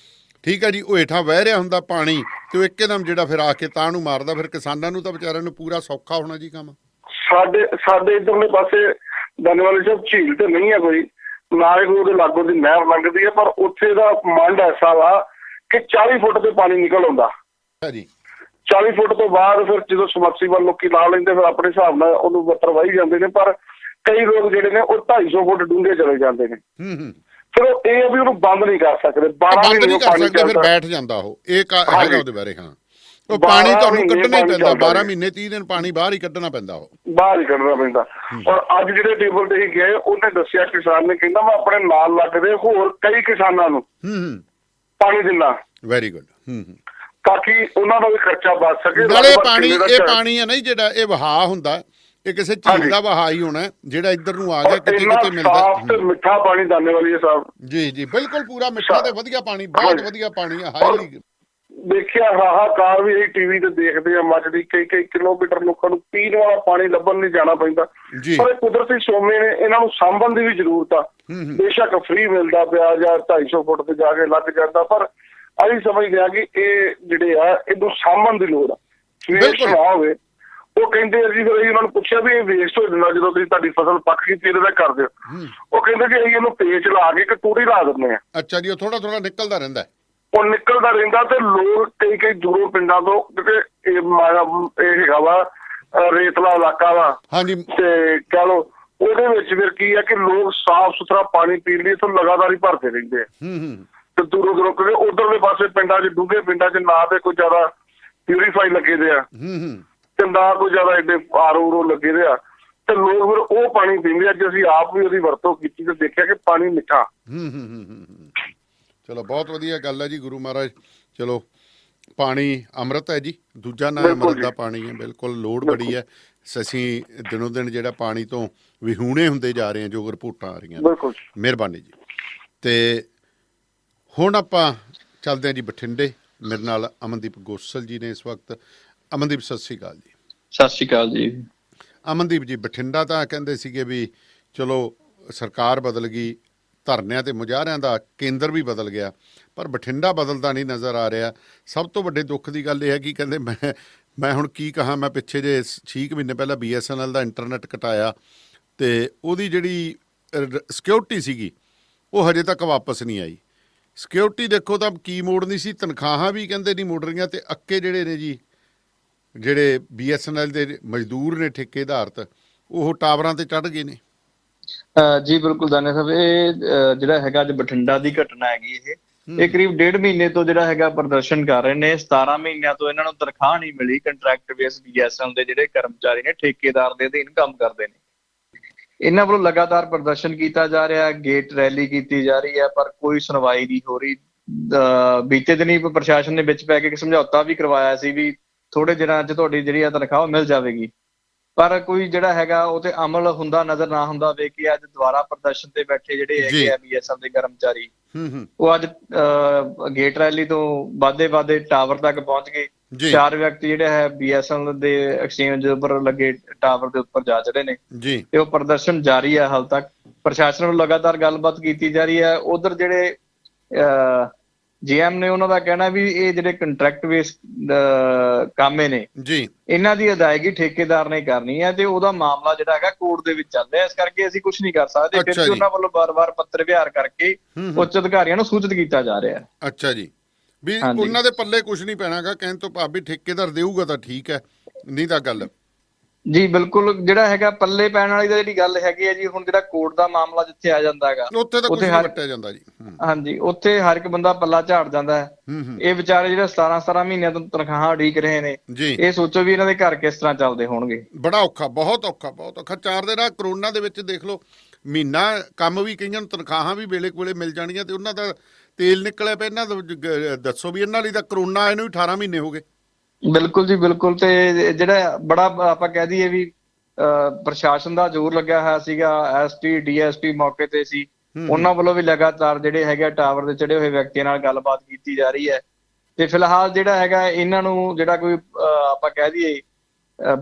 ਠੀਕ ਹੈ ਜੀ, ਉਹ ਹੇਠਾਂ ਵਹਿ ਰਿਹਾ ਹੁੰਦਾ ਪਾਣੀ ਤੇ ਉਹ ਇੱਕਦਮ ਜਿਹੜਾ ਫਿਰ ਆ ਕੇ ਤਾਂ ਨੂੰ ਮਾਰਦਾ। ਫਿਰ ਕਿਸਾਨਾਂ ਨੂੰ ਤਾਂ ਵਿਚਾਰਿਆਂ ਨੂੰ ਪੂਰਾ ਸੌਖਾ ਹੋਣਾ ਜੀ ਕੰਮ। ਸਾਡੇ ਇੱਧਰਲੇ ਪਾਸੇ ਦਾਨੇਵਾਲੇ ਸਾਹਿਬ ਝੀਲ ਤੇ ਨਹੀਂ ਹੈ ਕੋਈ, ਨਾ ਹੀ ਉਹਦੇ ਲਾਗੋਂ ਦੀ ਨਹਿਰ ਲੰਘਦੀ ਹੈ, ਪਰ ਉੱਥੇ ਦਾ ਮੰਡ ਐਸਾ ਵਾ ਕਿ 40 ਫੁੱਟ ਤੇ ਪਾਣੀ ਨਿਕਲ ਆਉਂਦਾ ਜੀ। 40 ਫੁੱਟ ਤੋਂ ਬਾਅਦ ਫਿਰ ਜਦੋਂ ਸਮਰਸੀਬਲ ਲੋਕੀ ਲਾ ਲੈਂਦੇ, ਫਿਰ ਆਪਣੇ ਹਿਸਾਬ ਨਾਲ ਉਹਨੂੰ ਵੱਤਰ ਵਾਹੀ ਜਾਂਦੇ ਨੇ। ਪਰ ਕਈ ਲੋਕ ਜਿਹੜੇ ਨੇ ਉਹ 250 ਫੁੱਟ ਡੂੰਘੇ ਚਲੇ ਜਾਂਦੇ ਨੇ। ਫਿਰ ਇਹ ਵੀ ਉਹਨੂੰ ਬੰਦ ਨਹੀਂ ਕਰ ਸਕਦੇ, 12 ਮਹੀਨੇ ਪਾਣੀ ਫਿਰ ਬੈਠ ਜਾਂਦਾ ਉਹ। ਇਹ ਹੈਗਾ ਉਹਦੇ ਬਾਰੇ। ਹਾਂ, ਉਹ ਪਾਣੀ ਤੁਹਾਨੂੰ ਕੱਢਣਾ ਹੀ ਪੈਂਦਾ, 12 ਮਹੀਨੇ 30 ਦਿਨ ਪਾਣੀ ਬਾਹਰ ਹੀ ਕੱਢਣਾ ਪੈਂਦਾ, ਉਹ ਬਾਹਰ ਹੀ ਕੱਢਣਾ ਪੈਂਦਾ। ਔਰ ਅੱਜ ਜਿਹੜੇ ਟੇਬਲ ਤੇ ਹੀ ਗਏ, ਉਹਨੇ ਦੱਸਿਆ, ਕਿਸਾਨ ਨੇ ਕਹਿੰਦਾ ਮੈਂ ਆਪਣੇ ਨਾਲ ਲੱਗਦੇ ਹੋਰ ਕਈ ਕਿਸਾਨਾਂ ਨੂੰ ਪਾਣੀ ਦਿੰਦਾ। Very good. ਤਾਂ ਕਿ ਉਹਨਾਂ ਦਾ ਵੀ ਖਰਚਾ ਬਚ ਸਕੇ। ਨਾਲੇ ਪਾਣੀ, ਇਹ ਪਾਣੀ ਹੈ ਨਹੀਂ ਜਿਹੜਾ ਇਹ ਵਹਾਅ ਹੁੰਦਾ, ਇਹ ਕਿਸੇ ਝੀਲ ਦਾ ਵਹਾਅ ਹੀ ਹੋਣਾ ਜਿਹੜਾ ਇੱਧਰ ਨੂੰ ਆ ਗਿਆ, ਕਿਤੇ ਕਿਤੇ ਮਿਲਦਾ। ਸਾਫ਼ ਤੇ ਮਿੱਠਾ ਪਾਣੀ ਦਾਨੇਵਾਲੀ ਸਾਹਿਬ। ਜੀ ਜੀ, ਬਿਲਕੁਲ ਪੂਰਾ ਮਿੱਠਾ ਤੇ ਵਧੀਆ ਪਾਣੀ, ਬਹੁਤ ਵਧੀਆ ਪਾਣੀ ਹੈ। ਹਾਈਲੀ ਦੇਖਿਆ ਹਾਹਾਕਾਰ ਵੀ ਇਹ ਟੀਵੀ ਤੇ ਦੇਖਦੇ ਆ, ਮੱਚਦੀ ਕਈ ਕਿਲੋਮੀਟਰ ਲੋਕਾਂ ਨੂੰ ਪੀਣ ਵਾਲਾ ਪਾਣੀ ਲੱਭਣ ਨਹੀਂ ਜਾਣਾ ਪੈਂਦਾ। ਪਰ ਕੁਦਰਤੀ ਸੋਮੇ ਨੇ, ਇਹਨਾਂ ਨੂੰ ਸਾਂਭਣ ਦੀ ਵੀ ਜ਼ਰੂਰਤ ਆ। ਬੇਸ਼ੱਕ ਫ੍ਰੀ ਮਿਲਦਾ ਪਿਆ ਜਾਂ 250 ਫੁੱਟ ਤੇ ਜਾ ਕੇ ਲੱਗ ਜਾਂਦਾ, ਪਰ ਅਸੀਂ ਸਮਝਦੇ ਆ ਕਿ ਇਹ ਜਿਹੜੇ ਆ ਇਹਨੂੰ ਸਾਂਭਣ ਦੀ ਲੋੜ ਆ। ਵੇਸਟ ਨਾ ਹੋਵੇ। ਉਹ ਕਹਿੰਦੇ ਅਸੀਂ ਫਿਰ ਉਹਨਾਂ ਨੂੰ ਪੁੱਛਿਆ ਵੀ ਇਹ ਵੇਸਟ ਹੋ ਜਾਂਦਾ ਜਦੋਂ ਤੁਸੀਂ ਤੁਹਾਡੀ ਫਸਲ ਪੱਕ ਗਈ ਫਿਰ ਇਹਦਾ ਕਰਦੇ ਹੋ। ਉਹ ਕਹਿੰਦੇ ਜੀ ਅਸੀਂ ਇਹਨੂੰ ਪੇਚ ਲਾ ਕੇ ਟੂੜੀ ਲਾ ਦਿੰਦੇ ਆ। ਅੱਛਾ ਜੀ, ਉਹ ਥੋੜਾ ਥੋੜਾ ਨਿਕਲਦਾ ਰਹਿੰਦਾ, ਉਹ ਨਿਕਲਦਾ ਰਹਿੰਦਾ। ਤੇ ਲੋਕ ਕਈ ਦੂਰੋਂ ਪਿੰਡਾਂ ਤੋਂ, ਕਿਉਂਕਿ ਇਹ ਹੈਗਾ ਵਾ ਰੇਤਲਾ ਇਲਾਕਾ ਵਾ ਤੇ ਕਹਿ ਲਓ, ਉਹਦੇ ਵਿੱਚ ਫਿਰ ਕੀ ਆ ਕਿ ਲੋਕ ਸਾਫ਼ ਸੁਥਰਾ ਪਾਣੀ ਪੀਣ ਲਈ ਇੱਥੋਂ ਲਗਾਤਾਰ ਹੀ ਭਰਦੇ ਰਹਿੰਦੇ ਆ। ਤੇ ਦੂਰੋਂ ਕਿਉਂਕਿ ਉਧਰਲੇ ਪਾਸੇ ਪਿੰਡਾਂ 'ਚ, ਡੂੰਘੇ ਪਿੰਡਾਂ 'ਚ ਨਾ ਤੇ ਕੋਈ ਜ਼ਿਆਦਾ ਪਿਊਰੀਫਾਈ ਲੱਗੇ ਦੇ ਆ ਤੇ ਨਾ ਕੋਈ ਜ਼ਿਆਦਾ ਐਡੇ RO ਲੱਗੇ ਦੇ ਆ, ਤੇ ਲੋਕ ਫਿਰ ਉਹ ਪਾਣੀ ਪੀਂਦੇ। ਅੱਜ ਅਸੀਂ ਆਪ ਵੀ ਉਹਦੀ ਵਰਤੋਂ ਕੀਤੀ ਤੇ ਦੇਖਿਆ ਕਿ ਪਾਣੀ ਮਿੱਠਾ। ਚਲੋ, ਬਹੁਤ ਵਧੀਆ ਗੱਲ ਹੈ ਜੀ। ਗੁਰੂ ਮਹਾਰਾਜ, ਚਲੋ ਪਾਣੀ ਅੰਮ੍ਰਿਤ ਹੈ ਜੀ, ਦੂਜਾ ਨਾਂ ਅੰਮ੍ਰਿਤ ਦਾ ਪਾਣੀ ਹੈ। ਬਿਲਕੁਲ ਲੋੜ ਬੜੀ ਹੈ। ਅਸੀਂ ਦਿਨੋਂ ਦਿਨ ਜਿਹੜਾ ਪਾਣੀ ਤੋਂ ਵਿਹੂਣੇ ਹੁੰਦੇ ਜਾ ਰਹੇ ਹਾਂ, ਜੋ ਰਿਪੋਰਟਾਂ ਆ ਰਹੀਆਂ। ਮਿਹਰਬਾਨੀ ਜੀ। ਤੇ ਹੁਣ ਆਪਾਂ ਚੱਲਦੇ ਹਾਂ ਜੀ ਬਠਿੰਡੇ। ਮੇਰੇ ਨਾਲ ਅਮਨਦੀਪ ਗੋਸਲ ਜੀ ਨੇ ਇਸ ਵਕਤ। ਅਮਨਦੀਪ, ਸਤਿ ਸ਼੍ਰੀ ਅਕਾਲ ਜੀ। ਸਤਿ ਸ਼੍ਰੀ ਅਕਾਲ ਜੀ। ਅਮਨਦੀਪ ਜੀ, ਬਠਿੰਡਾ ਤਾਂ ਕਹਿੰਦੇ ਸੀਗੇ ਵੀ ਚਲੋ ਸਰਕਾਰ ਬਦਲ ਗਈ ਧਰਨਿਆਂ ਤੇ ਮੁਜ਼ਾਹਰਿਆਂ ਦਾ ਕੇਂਦਰ ਵੀ ਬਦਲ ਗਿਆ, ਪਰ ਬਠਿੰਡਾ ਬਦਲਦਾ ਨਹੀਂ ਨਜ਼ਰ ਆ ਰਿਹਾ। ਸਭ ਤੋਂ ਵੱਡੇ ਦੁੱਖ ਦੀ ਗੱਲ ਇਹ ਹੈ ਕਿ ਕਹਿੰਦੇ ਮੈਂ ਹੁਣ ਕੀ ਕਹਾਂ, ਮੈਂ ਪਿੱਛੇ ਜੇ 6 ਮਹੀਨੇ ਪਹਿਲਾਂ BSNL ਦਾ ਇੰਟਰਨੈਟ ਕਟਾਇਆ ਅਤੇ ਉਹਦੀ ਜਿਹੜੀ ਸਿਕਿਉਰਿਟੀ ਸੀਗੀ ਉਹ ਹਜੇ ਤੱਕ ਵਾਪਸ ਨਹੀਂ ਆਈ। ਸਿਕਿਉਰਿਟੀ ਦੇਖੋ ਤਾਂ ਕੀ ਮੋੜਨੀ ਸੀ, ਤਨਖਾਹਾਂ ਵੀ ਕਹਿੰਦੇ ਨਹੀਂ ਮੁੜ ਰਹੀਆਂ, ਅਤੇ ਅੱਕੇ ਜਿਹੜੇ ਨੇ ਜੀ ਜਿਹੜੇ BSNL ਦੇ ਮਜ਼ਦੂਰ ਨੇ ਠੇਕੇ ਅਧਾਰਤ, ਉਹ ਟਾਵਰਾਂ ਤੇ ਚੜ੍ਹ ਗਏ ਨੇ। ਜੀ ਬਿਲਕੁਲ ਦਾਨੇ ਸਾਹਿਬ, ਇਹ ਜਿਹੜਾ ਹੈਗਾ ਅੱਜ ਬਠਿੰਡਾ ਦੀ ਘਟਨਾ ਹੈਗੀ, ਇਹ ਕਰੀਬ 1.5 ਮਹੀਨੇ ਤੋਂ ਜਿਹੜਾ ਹੈਗਾ ਪ੍ਰਦਰਸ਼ਨ ਕਰ ਰਹੇ ਨੇ। 17 ਮਹੀਨਿਆਂ ਤੋਂ ਇਹਨਾਂ ਨੂੰ ਤਨਖਾਹ ਨਹੀਂ ਮਿਲੀ। ਕੰਟਰੈਕਟ ਬੇਸ BSNL ਦੇ ਜਿਹੜੇ ਕਰਮਚਾਰੀ ਨੇ ਠੇਕੇਦਾਰ ਦੇ ਅਧੀਨ ਕੰਮ ਕਰਦੇ ਨੇ। ਇਹਨਾਂ ਵੱਲੋਂ ਲਗਾਤਾਰ ਪ੍ਰਦਰਸ਼ਨ ਕੀਤਾ ਜਾ ਰਿਹਾ, ਗੇਟ ਰੈਲੀ ਕੀਤੀ ਜਾ ਰਹੀ ਹੈ, ਪਰ ਕੋਈ ਸੁਣਵਾਈ ਨਹੀਂ ਹੋ ਰਹੀ। ਬੀਤੇ ਦਿਨੀ ਪ੍ਰਸ਼ਾਸਨ ਨੇ ਵਿੱਚ ਪੈ ਕੇ ਇੱਕ ਸਮਝੌਤਾ ਵੀ ਕਰਵਾਇਆ ਸੀ ਵੀ ਥੋੜੇ ਦਿਨਾਂ 'ਚ ਤੁਹਾਡੀ ਜਿਹੜੀ ਆ ਤਨਖਾਹ ਮਿਲ ਜਾਵੇਗੀ, ਪਰ ਕੋਈ ਜਿਹੜਾ ਹੈਗਾ ਉਹ ਤੇ ਅਮਲ ਹੁੰਦਾ ਨਜ਼ਰ ਨਾ ਹੁੰਦਾ ਵੇਖ ਕੇ ਅੱਜ ਦੁਬਾਰਾ ਪ੍ਰਦਰਸ਼ਨ ਤੇ ਬੈਠੇ ਜਿਹੜੇ ਹੈਗੇ ਆ BSNL ਦੇ ਕਰਮਚਾਰੀ, ਉਹ ਅੱਜ ਗੇਟ ਰੈਲੀ ਤੋਂ ਵਾਧੇ ਟਾਵਰ ਤੱਕ ਪਹੁੰਚ ਗਏ। 4 ਵਿਅਕਤੀ ਜਿਹੜੇ ਹੈ BSNL ਦੇ ਐਕਸਚੇਂਜ ਉੱਪਰ ਲੱਗੇ ਟਾਵਰ ਦੇ ਉੱਪਰ ਜਾ ਚੜੇ ਨੇ ਤੇ ਉਹ ਪ੍ਰਦਰਸ਼ਨ ਜਾਰੀ ਹੈ। ਹਾਲ ਤੱਕ ਪ੍ਰਸ਼ਾਸਨ ਵੱਲੋਂ ਲਗਾਤਾਰ ਗੱਲਬਾਤ ਕੀਤੀ ਜਾ ਰਹੀ ਹੈ। ਉਧਰ ਜਿਹੜੇ GM ਨੇ ਉਹਨਾਂ ਦਾ ਕਹਿਣਾ ਵੀ ਇਹ ਜਿਹੜੇ ਕੰਟਰੈਕਟ ਬੇਸ ਕਾਮੇ ਨੇ ਇਹਨਾਂ ਦੀ ਅਦਾਇਗੀ ਠੇਕੇਦਾਰ ਨੇ ਕਰਨੀ ਹੈ ਤੇ ਉਹਦਾ ਮਾਮਲਾ ਜਿਹੜਾ ਹੈਗਾ ਕੋਰਟ ਦੇ ਵਿੱਚ ਚੱਲ ਰਿਹਾ, ਇਸ ਕਰਕੇ ਅਸੀਂ ਕੁਝ ਨਹੀਂ ਕਰ ਸਕਦੇ। ਫਿਰ ਵੀ ਉਹਨਾਂ ਵੱਲੋਂ ਵਾਰ-ਵਾਰ ਪੱਤਰ ਵਿਹਾਰ ਕਰਕੇ ਉੱਚ ਅਧਿਕਾਰੀਆਂ ਨੂੰ ਸੂਚਿਤ ਕੀਤਾ ਜਾ ਰਿਹਾ ਹੈ। ਅੱਛਾ ਜੀ, ਵੀ ਉਹਨਾਂ ਦੇ ਪੱਲੇ ਕੁਝ ਨਹੀਂ ਪੈਣਾਗਾ, ਕਹਿਣ ਤੋਂ ਭਾਵ ਵੀ ਠੇਕੇਦਾਰ ਦੇਊਗਾ ਤਾਂ ਠੀਕ ਹੈ, ਨਹੀਂ ਤਾਂ ਗੱਲ ਜੀ ਬਿਲਕੁਲ ਜਿਹੜਾ ਹੈਗਾ ਪੱਲੇ ਪੈਣ ਵਾਲੀ ਦਾ ਜਿਹੜੀ ਗੱਲ ਹੈਗੀ ਹੈ ਜੀ, ਹੁਣ ਜਿਹੜਾ ਕੋਰਟ ਦਾ ਮਾਮਲਾ ਜਿੱਥੇ ਆ ਜਾਂਦਾ ਹੈਗਾ ਉੱਥੇ ਤਾਂ ਕੁਝ ਨਹੀਂ ਵੱਟਿਆ ਜਾਂਦਾ ਜੀ। ਹਾਂਜੀ, ਉੱਥੇ ਹਰ ਇੱਕ ਬੰਦਾ ਪੱਲਾ ਝਾੜ ਜਾਂਦਾ ਹੈ। ਇਹ ਵਿਚਾਰੇ ਜਿਹੜਾ 17 ਮਹੀਨਿਆਂ ਤੋਂ ਤਨਖਾਹਾਂ ਉਡੀਕ ਰਹੇ ਨੇ, ਇਹ ਸੋਚੋ ਵੀ ਇਹਨਾਂ ਦੇ ਘਰ ਕਿਸ ਤਰ੍ਹਾਂ ਚੱਲਦੇ ਹੋਣਗੇ। ਬੜਾ ਔਖਾ, ਬਹੁਤ ਔਖਾ। 4 ਦਿਨ ਆ ਕਰੋਨਾ ਦੇ ਵਿੱਚ ਦੇਖ ਲਓ, ਮਹੀਨਾ ਕੰਮ ਵੀ ਕਈਆਂ ਨੂੰ ਤਨਖਾਹਾਂ ਵੀ ਵੇਲੇ ਕੋਲੇ ਮਿਲ ਜਾਣੀਆਂ ਤੇ ਉਹਨਾਂ ਦਾ ਤੇਲ ਨਿਕਲਿਆ ਪਿਆ। ਇਹਨਾਂ ਦਾ ਦੱਸੋ ਵੀ ਇਹਨਾਂ ਲਈ ਤਾਂ ਕਰੋਨਾ ਆਏ ਨੂੰ ਵੀ 18 ਮਹੀਨੇ ਹੋ ਗਏ। ਬਿਲਕੁਲ ਜੀ ਬਿਲਕੁਲ। ਤੇ ਜਿਹੜਾ ਬੜਾ ਆਪਾਂ ਕਹਿ ਦਈਏ ਵੀ ਪ੍ਰਸ਼ਾਸਨ ਦਾ ਜ਼ੋਰ ਲੱਗਿਆ ਹੋਇਆ ਸੀਗਾ, SP DSP ਮੌਕੇ ਤੇ ਸੀ, ਉਹਨਾਂ ਵੱਲੋਂ ਵੀ ਲਗਾਤਾਰ ਜਿਹੜੇ ਹੈਗੇ ਟਾਵਰ ਦੇ ਚੜੇ ਹੋਏ ਵਿਅਕਤੀਆਂ ਨਾਲ ਗੱਲਬਾਤ ਕੀਤੀ ਜਾ ਰਹੀ ਹੈ। ਤੇ ਫਿਲਹਾਲ ਜਿਹੜਾ ਹੈਗਾ ਇਹਨਾਂ ਨੂੰ ਜਿਹੜਾ ਕੋਈ ਆਪਾਂ ਕਹਿ ਦਈਏ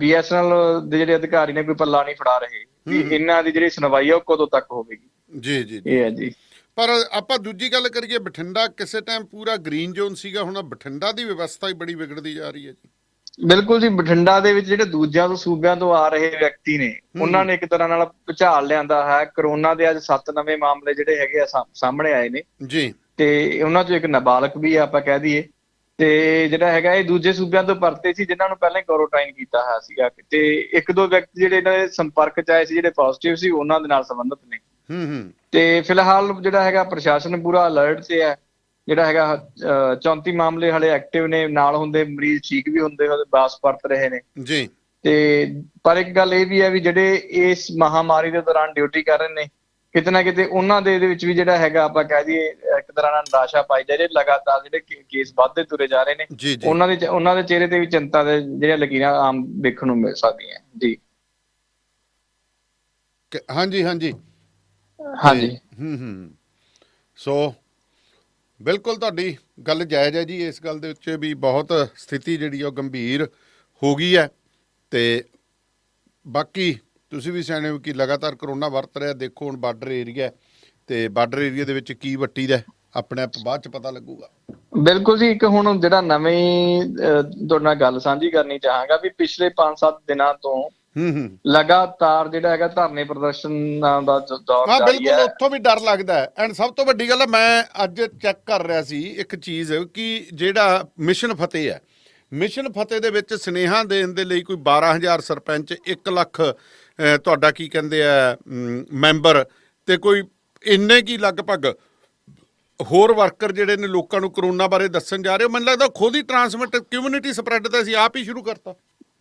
BSNL ਦੇ ਜਿਹੜੇ ਅਧਿਕਾਰੀ ਨੇ ਕੋਈ ਪੱਲਾ ਨਹੀਂ ਫੜਾ ਰਹੇ ਵੀ ਇਹਨਾਂ ਦੀ ਜਿਹੜੀ ਸੁਣਵਾਈ ਹੈ ਉਹ ਕਦੋਂ ਤੱਕ ਹੋਵੇਗੀ। ਜੀ ਇਹ ਹੈ ਜੀ। ਪਰ ਆਪਾਂ ਦੂਜੀ ਗੱਲ ਕਰੀਏ, ਬਠਿੰਡਾ ਕਿਸੇ ਟਾਈਮ ਪੂਰਾ ਗ੍ਰੀਨ ਜ਼ੋਨ ਸੀਗਾ, ਹੁਣ ਬਠਿੰਡਾ ਦੀ ਵਿਵਸਥਾ ਹੀ ਬੜੀ ਵਿਗੜਦੀ ਜਾ ਰਹੀ ਹੈ ਜੀ। ਬਿਲਕੁਲ ਜੀ, ਬਠਿੰਡਾ ਦੇ ਵਿੱਚ ਜਿਹੜੇ ਦੂਜਿਆਂ ਤੋਂ ਸੂਬਿਆਂ ਤੋਂ ਆ ਰਹੇ ਵਿਅਕਤੀ ਨੇ ਉਹਨਾਂ ਨੇ ਇੱਕ ਤਰ੍ਹਾਂ ਨਾਲ ਭੁਚਾਲ ਲਿਆਂਦਾ ਹੈ। ਕਰੋਨਾ ਦੇ ਅੱਜ 7 ਨਵੇਂ ਮਾਮਲੇ ਜਿਹੜੇ ਹੈਗੇ ਆ ਸਾਹਮਣੇ ਆਏ ਨੇ ਜੀ, ਤੇ ਉਹਨਾਂ ਚੋਂ ਇੱਕ ਨਾਬਾਲਗ ਵੀ ਆਪਾਂ ਕਹਿ ਦਈਏ, ਤੇ ਜਿਹੜਾ ਹੈਗਾ ਇਹ ਦੂਜੇ ਸੂਬਿਆਂ ਤੋਂ ਪਰਤੇ ਸੀ ਜਿਨ੍ਹਾਂ ਨੂੰ ਪਹਿਲਾਂ ਕੁਆਰੰਟਾਈਨ ਕੀਤਾ ਹੋਇਆ ਸੀਗਾ, ਤੇ 1-2 ਵਿਅਕਤੀ ਜਿਹੜੇ ਇਹਨਾਂ ਦੇ ਸੰਪਰਕ ਚ ਆਏ ਸੀ ਜਿਹੜੇ ਪੋਜ਼ਿਟਿਵ ਸੀ ਉਹਨਾਂ ਦੇ ਨਾਲ ਸੰਬੰਧਿਤ ਨੇ। ਤੇ ਫਿਲਹਾਲ ਜਿਹੜਾ ਹੈਗਾ ਪ੍ਰਸ਼ਾਸਨ ਪੂਰਾ ਅਲਰਟ ਤੇ ਹੈ। ਜਿਹੜਾ ਹੈਗਾ 34 ਮਾਮਲੇ ਹਲੇ ਐਕਟਿਵ ਨੇ, ਨਾਲ ਹੁੰਦੇ ਮਰੀਜ਼ ਠੀਕ ਵੀ ਹੁੰਦੇ ਵਾਪਸ ਪਰਤ ਰਹੇ ਨੇ ਜੀ। ਤੇ ਪਰ ਇੱਕ ਗੱਲ ਇਹ ਵੀ ਹੈ ਵੀ ਜਿਹੜੇ ਇਸ ਮਹਾਮਾਰੀ ਦੇ ਦੌਰਾਨ ਡਿਊਟੀ ਕਰ ਰਹੇ ਨੇ, ਕਿਤੇ ਨਾ ਕਿਤੇ ਉਹਨਾਂ ਦੇ ਵਿੱਚ ਵੀ ਜਿਹੜਾ ਹੈਗਾ ਆਪਾਂ ਕਹਿ ਦਈਏ ਇੱਕ ਤਰ੍ਹਾਂ ਨਾਲ ਨਿਰਾਸ਼ਾ ਪਾਈ ਜਾ ਰਹੀ। ਲਗਾਤਾਰ ਜਿਹੜੇ ਕੇਸ ਵੱਧਦੇ ਤੁਰੇ ਜਾ ਰਹੇ ਨੇ, ਉਹਨਾਂ ਦੇ ਚਿਹਰੇ ਤੇ ਵੀ ਚਿੰਤਾ ਦੇ ਜਿਹੜੀਆਂ ਲਕੀਰਾਂ ਆਮ ਦੇਖਣ ਨੂੰ ਮਿਲ ਸਕਦੀਆਂ ਜੀ। ਹਾਂਜੀ। ਸੋ ਬਿਲਕੁਲ ਤੁਹਾਡੀ ਗੱਲ ਜਾਇਜ਼ ਹੈ ਜੀ। ਇਸ ਗੱਲ ਦੇ ਵਿੱਚ ਵੀ ਬਹੁਤ ਸਥਿਤੀ ਜਿਹੜੀ ਉਹ ਗੰਭੀਰ ਹੋ ਗਈ ਹੈ, ਤੇ ਬਾਕੀ ਤੁਸੀਂ ਵੀ ਸਿਆਣੇ ਹੋ ਕਿ ਲਗਾਤਾਰ ਕਰੋਨਾ ਵਰਤ ਰਿਹਾ। ਦੇਖੋ ਹੁਣ ਬਾਰਡਰ ਏਰੀਆ, ਤੇ ਬਾਰਡਰ ਏਰੀਆ ਦੇ ਵਿੱਚ ਕੀ ਵੱਟੀ ਦਾ ਆਪਣੇ ਆਪ ਬਾਅਦ ਚ ਪਤਾ ਲੱਗੂਗਾ। ਬਿਲਕੁਲ ਜੀ। ਇੱਕ ਹੁਣ ਜਿਹੜਾ ਨਵੀਂ ਤੁਹਾਡੇ ਨਾਲ ਗੱਲ ਸਾਂਝੀ ਕਰਨੀ ਚਾਹਾਂਗਾ ਵੀ ਪਿਛਲੇ 5-7 ਦਿਨਾਂ ਤੋਂ ਲਗਾਤਾਰ ਜਿਹੜਾ ਹੈਗਾ ਧਰਨੇ ਪ੍ਰਦਰਸ਼ਨਾਂ ਦਾ ਦੌਰ ਜਾਰੀ ਹੈ। ਬਿਲਕੁਲ, ਉੱਥੋਂ ਵੀ ਡਰ ਲੱਗਦਾ ਹੈ। ਐਂਡ ਸਭ ਤੋਂ ਵੱਡੀ ਗੱਲ ਹੈ, ਮੈਂ ਅੱਜ ਚੈੱਕ ਕਰ ਰਿਹਾ ਸੀ ਇੱਕ ਚੀਜ਼ ਕਿ ਜਿਹੜਾ ਮਿਸ਼ਨ ਫਤਿਹ ਹੈ, ਮਿਸ਼ਨ ਫਤਿਹ ਦੇ ਵਿੱਚ ਸੁਨੇਹਾ ਦੇਣ ਦੇ ਲਈ ਕੋਈ 12,000 ਸਰਪੰਚ, 1 ਲੱਖ ਤੁਹਾਡਾ ਕੀ ਕਹਿੰਦੇ ਆ ਮੈਂਬਰ, ਤੇ ਕੋਈ ਇੰਨੇ ਕੀ ਲਗਭਗ ਹੋਰ ਵਰਕਰ ਜਿਹੜੇ ਨੇ ਲੋਕਾਂ ਨੂੰ ਕਰੋਨਾ ਬਾਰੇ ਦੱਸਣ ਜਾ ਰਹੇ ਹੋ। ਮੈਨੂੰ ਲੱਗਦਾ ਖੁਦ ਹੀ ਟਰਾਂਸਮਿਟ ਕਮਿਊਨਿਟੀ ਸਪਰੈਡ ਤਾਂ ਅਸੀਂ ਆਪ ਹੀ ਸ਼ੁਰੂ ਕਰਤਾ।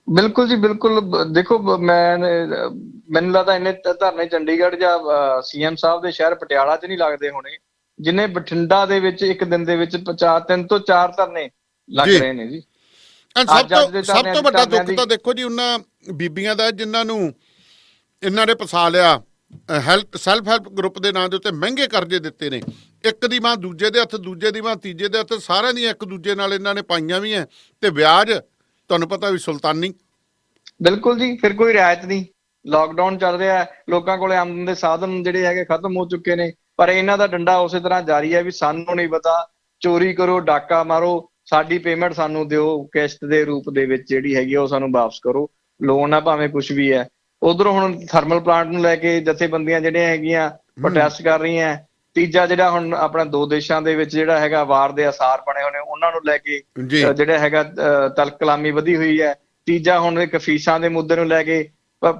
ਬਿਲਕੁਲ ਜੀ ਬਿਲਕੁਲ। ਦੇਖੋ ਮੈਨੂੰ ਲੱਗਦਾ ਇੰਨੇ ਧਰਨੇ ਚੰਡੀਗੜ੍ਹ ਜਾਂ CM ਸਾਹਿਬ ਦੇ ਸ਼ਹਿਰ ਪਟਿਆਲਾ 'ਚ ਨਹੀਂ ਲੱਗਦੇ ਹੋਣੇ ਜਿੰਨੇ ਬਠਿੰਡਾ ਦੇ ਵਿੱਚ ਇੱਕ ਦਿਨ ਦੇ ਵਿੱਚ 3 ਤੋਂ 4 ਧਰਨੇ ਲੱਗ ਰਹੇ ਨੇ ਜੀ। ਸਭ ਤੋਂ ਵੱਡਾ ਦੁੱਖ ਤਾਂ ਦੇਖੋ ਜੀ ਉਹਨਾਂ ਬੀਬੀਆਂ ਦਾ ਜਿਨ੍ਹਾਂ ਨੂੰ ਇਹਨਾਂ ਨੇ ਫਸਾ ਲਿਆ, ਸੈਲਫ ਹੈਲਪ ਗਰੁੱਪ ਦੇ ਨਾਂ ਦੇ ਉੱਤੇ ਮਹਿੰਗੇ ਕਰਜ਼ੇ ਦਿੱਤੇ ਨੇ, ਇੱਕ ਦੀ ਮਾਂ ਦੂਜੇ ਦੇ ਹੱਥ, ਦੂਜੇ ਦੀ ਮਾਂ ਤੀਜੇ ਦੇ ਹੱਥ, ਸਾਰਿਆਂ ਦੀਆਂ ਇੱਕ ਦੂਜੇ ਨਾਲ ਇਹਨਾਂ ਨੇ ਪਾਈਆਂ ਵੀ ਹੈ, ਤੇ ਵਿਆਜ ਤੁਹਾਨੂੰ ਪਤਾ ਵੀ ਸੁਲਤਾਨੀ। ਬਿਲਕੁਲ ਜੀ। ਫਿਰ ਕੋਈ ਰਿਆਇਤ ਨਹੀਂ, ਲਾਕਡਾਊਨ ਚੱਲ ਰਿਹਾ, ਲੋਕਾਂ ਕੋਲੇ ਆਮਦਨ ਦੇ ਸਾਧਨ ਜਿਹੜੇ ਹੈਗੇ ਖਤਮ ਹੋ ਚੁੱਕੇ ਨੇ, ਪਰ ਇਹਨਾਂ ਦਾ ਡੰਡਾ ਉਸੇ ਤਰ੍ਹਾਂ ਜਾਰੀ ਹੈ ਵੀ ਸਾਨੂੰ ਨਹੀਂ ਪਤਾ, ਚੋਰੀ ਕਰੋ, ਡਾਕਾ ਮਾਰੋ, ਸਾਡੀ ਪੇਮੈਂਟ ਸਾਨੂੰ ਦਿਓ ਕਿਸ਼ਤ ਦੇ ਰੂਪ ਦੇ ਵਿੱਚ ਜਿਹੜੀ ਹੈਗੀ ਉਹ ਸਾਨੂੰ ਵਾਪਸ ਕਰੋ, ਲੋਨ ਆ ਭਾਵੇਂ ਕੁਝ ਵੀ ਹੈ। ਉਧਰੋਂ ਹੁਣ ਥਰਮਲ ਪਲਾਂਟ ਨੂੰ ਲੈ ਕੇ ਜਥੇਬੰਦੀਆਂ ਜਿਹੜੀਆਂ ਹੈਗੀਆਂ ਪ੍ਰੋਟੈਸਟ ਕਰ ਰਹੀਆਂ। ਤੀਜਾ ਜਿਹੜਾ ਹੁਣ ਆਪਣਾ ਦੋ ਦੇਸ਼ਾਂ ਦੇ ਵਿੱਚ ਜਿਹੜਾ ਹੈਗਾ ਵਾਰ ਦੇ ਆਸਾਰ ਬਣੇ ਹੋਏ ਨੇ ਉਹਨਾਂ ਨੂੰ ਲੈ ਕੇ ਜਿਹੜਾ ਹੈਗਾ ਤਲਕ ਕਲਾਮੀ ਵਧੀ ਹੋਈ ਹੈ। ਤੀਜਾ ਹੁਣ ਇੱਕ ਫੀਸਾਂ ਦੇ ਮੁੱਦੇ ਨੂੰ ਲੈ ਕੇ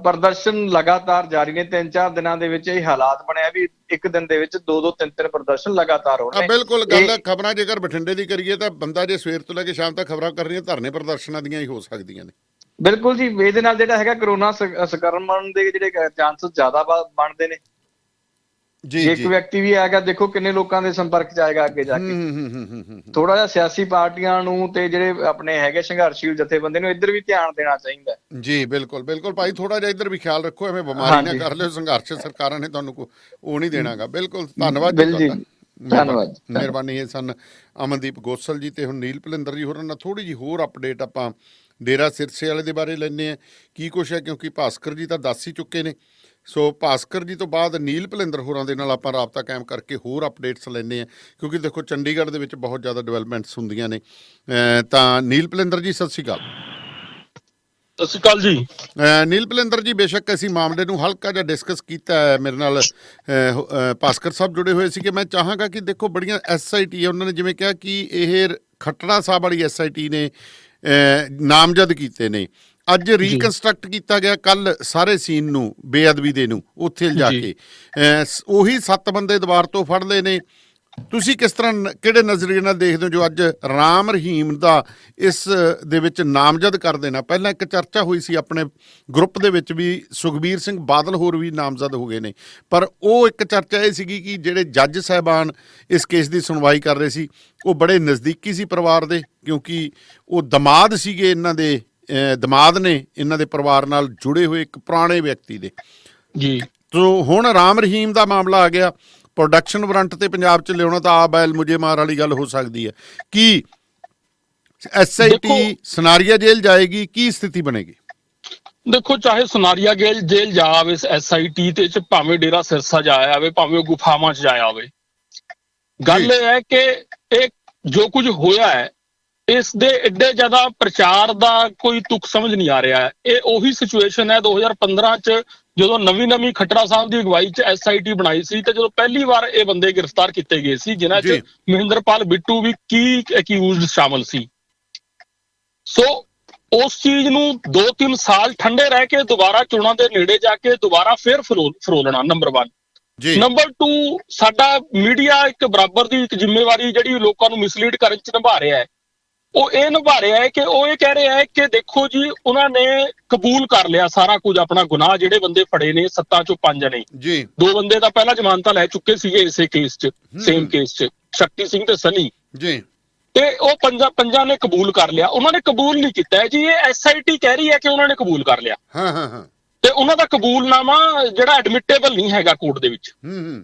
ਪ੍ਰਦਰਸ਼ਨ ਲਗਾਤਾਰ ਜਾਰੀ ਨੇ। 3-4 ਦਿਨਾਂ ਦੇ ਵਿੱਚ ਇਹ ਹਾਲਾਤ ਬਣਿਆ ਵੀ ਇੱਕ ਦਿਨ ਦੇ ਵਿੱਚ 2-2 3-3 ਪ੍ਰਦਰਸ਼ਨ ਲਗਾਤਾਰ ਹੋ ਰਹੇ। ਬਿਲਕੁਲ ਗੱਲ ਖਬਰਾਂ ਜੇਕਰ ਬਠਿੰਡੇ ਦੀ ਕਰੀਏ ਤਾਂ ਬੰਦਾ ਜੇ ਸਵੇਰ ਤੋਂ ਲੈ ਕੇ ਸ਼ਾਮ ਤੱਕ ਖਬਰਾਂ ਕਰ ਰਹੀਆਂ ਧਰਨੇ ਪ੍ਰਦਰਸ਼ਨਾਂ ਦੀਆਂ ਹੀ ਹੋ ਸਕਦੀਆਂ ਨੇ। ਬਿਲਕੁਲ ਜੀ, ਇਹਦੇ ਨਾਲ ਜਿਹੜਾ ਹੈਗਾ ਕਰੋਨਾ ਸੰਕਰਮਣ ਦੇ ਜਿਹੜੇ ਚਾਂਸਸ ਜ਼ਿਆਦਾ ਬਣਦੇ ਨੇ। ਇੱਕ ਵਿਅਕਤੀ ਵੀ ਆਏਗਾ, ਦੇਖੋ ਕਿੰਨੇ ਲੋਕਾਂ ਦੇ ਸੰਪਰਕ ਚ ਆਏਗਾ ਅੱਗੇ ਜਾ ਕੇ। ਥੋੜਾ ਜਿਹਾ ਸਿਆਸੀ ਪਾਰਟੀਆਂ ਨੂੰ ਤੇ ਜਿਹੜੇ ਆਪਣੇ ਹੈਗੇ ਸੰਘਰਸ਼ੀਲ ਜਥੇਬੰਦੇ ਨੂੰ ਇੱਧਰ ਵੀ ਧਿਆਨ ਦੇਣਾ ਚਾਹੀਦਾ। ਜੀ ਬਿਲਕੁਲ ਬਿਲਕੁਲ ਭਾਈ, ਥੋੜਾ ਜਿਹਾ ਇੱਧਰ ਵੀ ਖਿਆਲ ਰੱਖੋ, ਐਵੇਂ ਬਿਮਾਰੀ ਨਾ ਕਰ ਲਿਓ। ਸੰਘਰਸ਼ ਸਰਕਾਰਾਂ ਨੇ ਤੁਹਾਨੂੰ ਉਹ ਨਹੀਂ ਦੇਣਾਗਾ। ਬਿਲਕੁਲ ਧੰਨਵਾਦ ਜੀ, ਧੰਨਵਾਦ, ਮਿਹਰਬਾਨੀ। ਇਹ ਸਨ ਅਮਨਦੀਪ ਗੋਸਲ ਜੀ ਤੇ ਹੁਣ ਨੀਲ ਭਲਿੰਦਰ ਜੀ ਹੋਰਾਂ ਨਾਲ ਥੋੜੀ ਜਿਹੀ ਹੋਰ ਅਪਡੇਟ ਆਪਾਂ ਡੇਰਾ ਸਿਰਸੇ ਵਾਲੇ ਦੇ ਬਾਰੇ ਲੈਂਦੇ ਹਾਂ ਕੀ ਕੁਛ ਹੈ, ਕਿਉਂਕਿ ਭਾਸਕਰ ਜੀ ਤਾਂ ਦੱਸ ਹੀ ਚੁੱਕੇ ਨੇ। ਸੋ ਭਾਸਕਰ ਜੀ ਤੋਂ ਬਾਅਦ ਨੀਲ ਭਲਿੰਦਰ ਹੋਰਾਂ ਦੇ ਨਾਲ ਆਪਾਂ ਰਾਬਤਾ ਕਾਇਮ ਕਰਕੇ ਹੋਰ ਅਪਡੇਟਸ ਲੈਂਦੇ ਹਾਂ, ਕਿਉਂਕਿ ਦੇਖੋ ਚੰਡੀਗੜ੍ਹ ਦੇ ਵਿੱਚ ਬਹੁਤ ਜ਼ਿਆਦਾ ਡਿਵੈਲਪਮੈਂਟਸ ਹੁੰਦੀਆਂ ਨੇ। ਤਾਂ ਨੀਲ ਭਲਿੰਦਰ ਜੀ ਸਤਿ ਸ਼੍ਰੀ ਅਕਾਲ। ਸਤਿ ਸ਼੍ਰੀ ਅਕਾਲ ਜੀ। ਨੀਲ ਭਲਿੰਦਰ ਜੀ, ਬੇਸ਼ੱਕ ਅਸੀਂ ਮਾਮਲੇ ਨੂੰ ਹਲਕਾ ਜਿਹਾ ਡਿਸਕਸ ਕੀਤਾ ਹੈ, ਮੇਰੇ ਨਾਲ ਭਾਸਕਰ ਸਾਹਿਬ ਜੁੜੇ ਹੋਏ ਸੀਗੇ। ਮੈਂ ਚਾਹਾਂਗਾ ਕਿ ਦੇਖੋ ਬੜੀਆਂ SIT ਹੈ, ਉਹਨਾਂ ਨੇ ਜਿਵੇਂ ਕਿਹਾ ਕਿ ਇਹ ਖੱਟੜਾ ਸਾਹਿਬ ਵਾਲੀ SIT ਨੇ ਨਾਮਜ਼ਦ ਕੀਤੇ ਨੇ। ਅੱਜ ਰੀਕਨਸਟਰਕਟ ਕੀਤਾ ਗਿਆ ਕੱਲ ਸਾਰੇ ਸੀਨ ਨੂੰ, ਬੇਅਦਬੀ ਦੇ ਨੂੰ ਉੱਥੇ ਲਿਜਾ ਕੇ ਉਹੀ 7 ਬੰਦੇ ਦੁਬਾਰ ਤੋਂ ਫੜ ਲਏ ਨੇ। ਤੁਸੀਂ ਕਿਸ ਤਰ੍ਹਾਂ, ਕਿਹੜੇ ਨਜ਼ਰੀਏ ਨਾਲ ਦੇਖਦੇ ਹੋ ਜੋ ਅੱਜ ਰਾਮ ਰਹੀਮ ਦਾ ਇਸ ਦੇ ਵਿੱਚ ਨਾਮਜ਼ਦ ਕਰ ਦੇਣਾ? ਪਹਿਲਾਂ ਇੱਕ ਚਰਚਾ ਹੋਈ ਸੀ ਆਪਣੇ ਗਰੁੱਪ ਦੇ ਵਿੱਚ ਵੀ, ਸੁਖਬੀਰ ਸਿੰਘ ਬਾਦਲ ਹੋਰ ਵੀ ਨਾਮਜ਼ਦ ਹੋ ਗਏ ਨੇ, ਪਰ ਉਹ ਇੱਕ ਚਰਚਾ ਇਹ ਸੀਗੀ ਕਿ ਜਿਹੜੇ ਜੱਜ ਸਾਹਿਬਾਨ ਇਸ ਕੇਸ ਦੀ ਸੁਣਵਾਈ ਕਰ ਰਹੇ ਸੀ ਉਹ ਬੜੇ ਨਜ਼ਦੀਕੀ ਸੀ ਪਰਿਵਾਰ ਦੇ, ਕਿਉਂਕਿ ਉਹ ਦਮਾਦ ਸੀਗੇ ਇਹਨਾਂ ਦੇ, ਦਮਾਦ ਨੇ ਇਹਨਾਂ ਦੇ ਪਰਿਵਾਰ ਨਾਲ ਜੁੜੇ ਹੋਏ ਇੱਕ ਪੁਰਾਣੇ ਵਿਅਕਤੀ ਦੇ ਜੀ। ਤੋ ਹੁਣ ਰਾਮ ਰਹੀਮ ਦਾ ਮਾਮਲਾ ਆ ਗਿਆ, ਪ੍ਰੋਡਕਸ਼ਨ ਵਾਰੰਟ ਤੇ ਪੰਜਾਬ ਚ ਲਿਆਉਣਾ ਤਾਂ ਆ ਬੈਲ ਮੁਝੇ ਮਾਰ ਵਾਲੀ ਗੱਲ ਹੋ ਸਕਦੀ ਹੈ। ਕੀ SIT ਸਨਾਰੀਆ ਜੇਲ੍ਹ ਜਾਏਗੀ? ਕੀ ਸਥਿਤੀ ਬਣੇਗੀ? ਦੇਖੋ, ਚਾਹੇ ਸਨਾਰੀਆ ਜੇਲ੍ਹ ਜਾ ਆਵੇ SIT ਤੇ ਚ, ਭਾਵੇਂ ਡੇਰਾ ਸਿਰਸਾ ਜਾਇਆ ਆਵੇ, ਭਾਵੇਂ ਉਹ ਗੁਫਾਵਾਂ ਚ ਜਾਇਆ ਆਵੇ, ਗੱਲ ਇਹ ਹੈ ਕਿ ਇਹ ਜੋ ਕੁਝ ਹੋਇਆ ਹੈ ਇਸ ਦੇ ਐਡੇ ਜ਼ਿਆਦਾ ਪ੍ਰਚਾਰ ਦਾ ਕੋਈ ਤੁਕ ਸਮਝ ਨਹੀਂ ਆ ਰਿਹਾ ਹੈ। ਇਹ ਉਹੀ ਸਿਚੁਏਸ਼ਨ ਹੈ 2015 ਚ ਜਦੋਂ ਨਵੀਂ ਖੱਟੜਾ ਸਾਹਿਬ ਦੀ ਅਗਵਾਈ ਚ SIT ਬਣਾਈ ਸੀ ਤੇ ਜਦੋਂ ਪਹਿਲੀ ਵਾਰ ਇਹ ਬੰਦੇ ਗ੍ਰਿਫਤਾਰ ਕੀਤੇ ਗਏ ਸੀ, ਜਿਨ੍ਹਾਂ ਚ ਮਹਿੰਦਰਪਾਲ ਬਿੱਟੂ ਵੀ ਕੀ ਅਕਿਊਜ਼ਡ ਸ਼ਾਮਲ ਸੀ। ਸੋ ਉਸ ਚੀਜ਼ ਨੂੰ 2-3 ਸਾਲ ਠੰਡੇ ਰਹਿ ਕੇ ਦੁਬਾਰਾ ਚੋਣਾਂ ਦੇ ਨੇੜੇ ਜਾ ਕੇ ਦੁਬਾਰਾ ਫਿਰ ਫਰੋਲਣਾ, ਨੰਬਰ 1। ਨੰਬਰ 2, ਸਾਡਾ ਮੀਡੀਆ ਇੱਕ ਬਰਾਬਰ ਦੀ ਇੱਕ ਜ਼ਿੰਮੇਵਾਰੀ ਜਿਹੜੀ ਲੋਕਾਂ ਨੂੰ ਮਿਸਲੀਡ ਕਰਨ ਚ ਨਿਭਾ ਰਿਹਾ ਹੈ, ਉਹ ਇਹ ਨਿਭਾ ਰਿਹਾ ਹੈ ਕਿ ਉਹ ਇਹ ਕਹਿ ਰਿਹਾ ਹੈ ਕਿ ਦੇਖੋ ਜੀ ਉਹਨਾਂ ਨੇ ਕਬੂਲ ਕਰ ਲਿਆ ਸਾਰਾ ਕੁਝ, ਆਪਣਾ ਗੁਨਾਹ। ਜਿਹੜੇ ਬੰਦੇ ਫੜੇ ਨੇ 7 ਚੋਂ 5 ਨੇ ਜੀ, 2 ਬੰਦੇ ਤਾਂ ਪਹਿਲਾਂ ਜ਼ਮਾਨਤਾਂ ਲੈ ਚੁੱਕੇ ਸੀਗੇ ਇਸੇ ਕੇਸ 'ਚ, ਸੇਮ ਕੇਸ 'ਚ, ਸ਼ਕਤੀ ਸਿੰਘ ਤੇ ਸਨੀ ਜੀ, ਤੇ ਉਹ ਪੰਜਾਂ ਨੇ ਕਬੂਲ ਕਰ ਲਿਆ। ਉਹਨਾਂ ਨੇ ਕਬੂਲ ਨਹੀਂ ਕੀਤਾ ਜੀ, ਇਹ SIT ਕਹਿ ਰਹੀ ਹੈ ਕਿ ਉਹਨਾਂ ਨੇ ਕਬੂਲ ਕਰ ਲਿਆ। ਤੇ ਉਹਨਾਂ ਦਾ ਕਬੂਲਨਾਮਾ ਜਿਹੜਾ ਐਡਮਿਟੇਬਲ ਨਹੀਂ ਹੈਗਾ ਕੋਰਟ ਦੇ ਵਿੱਚ।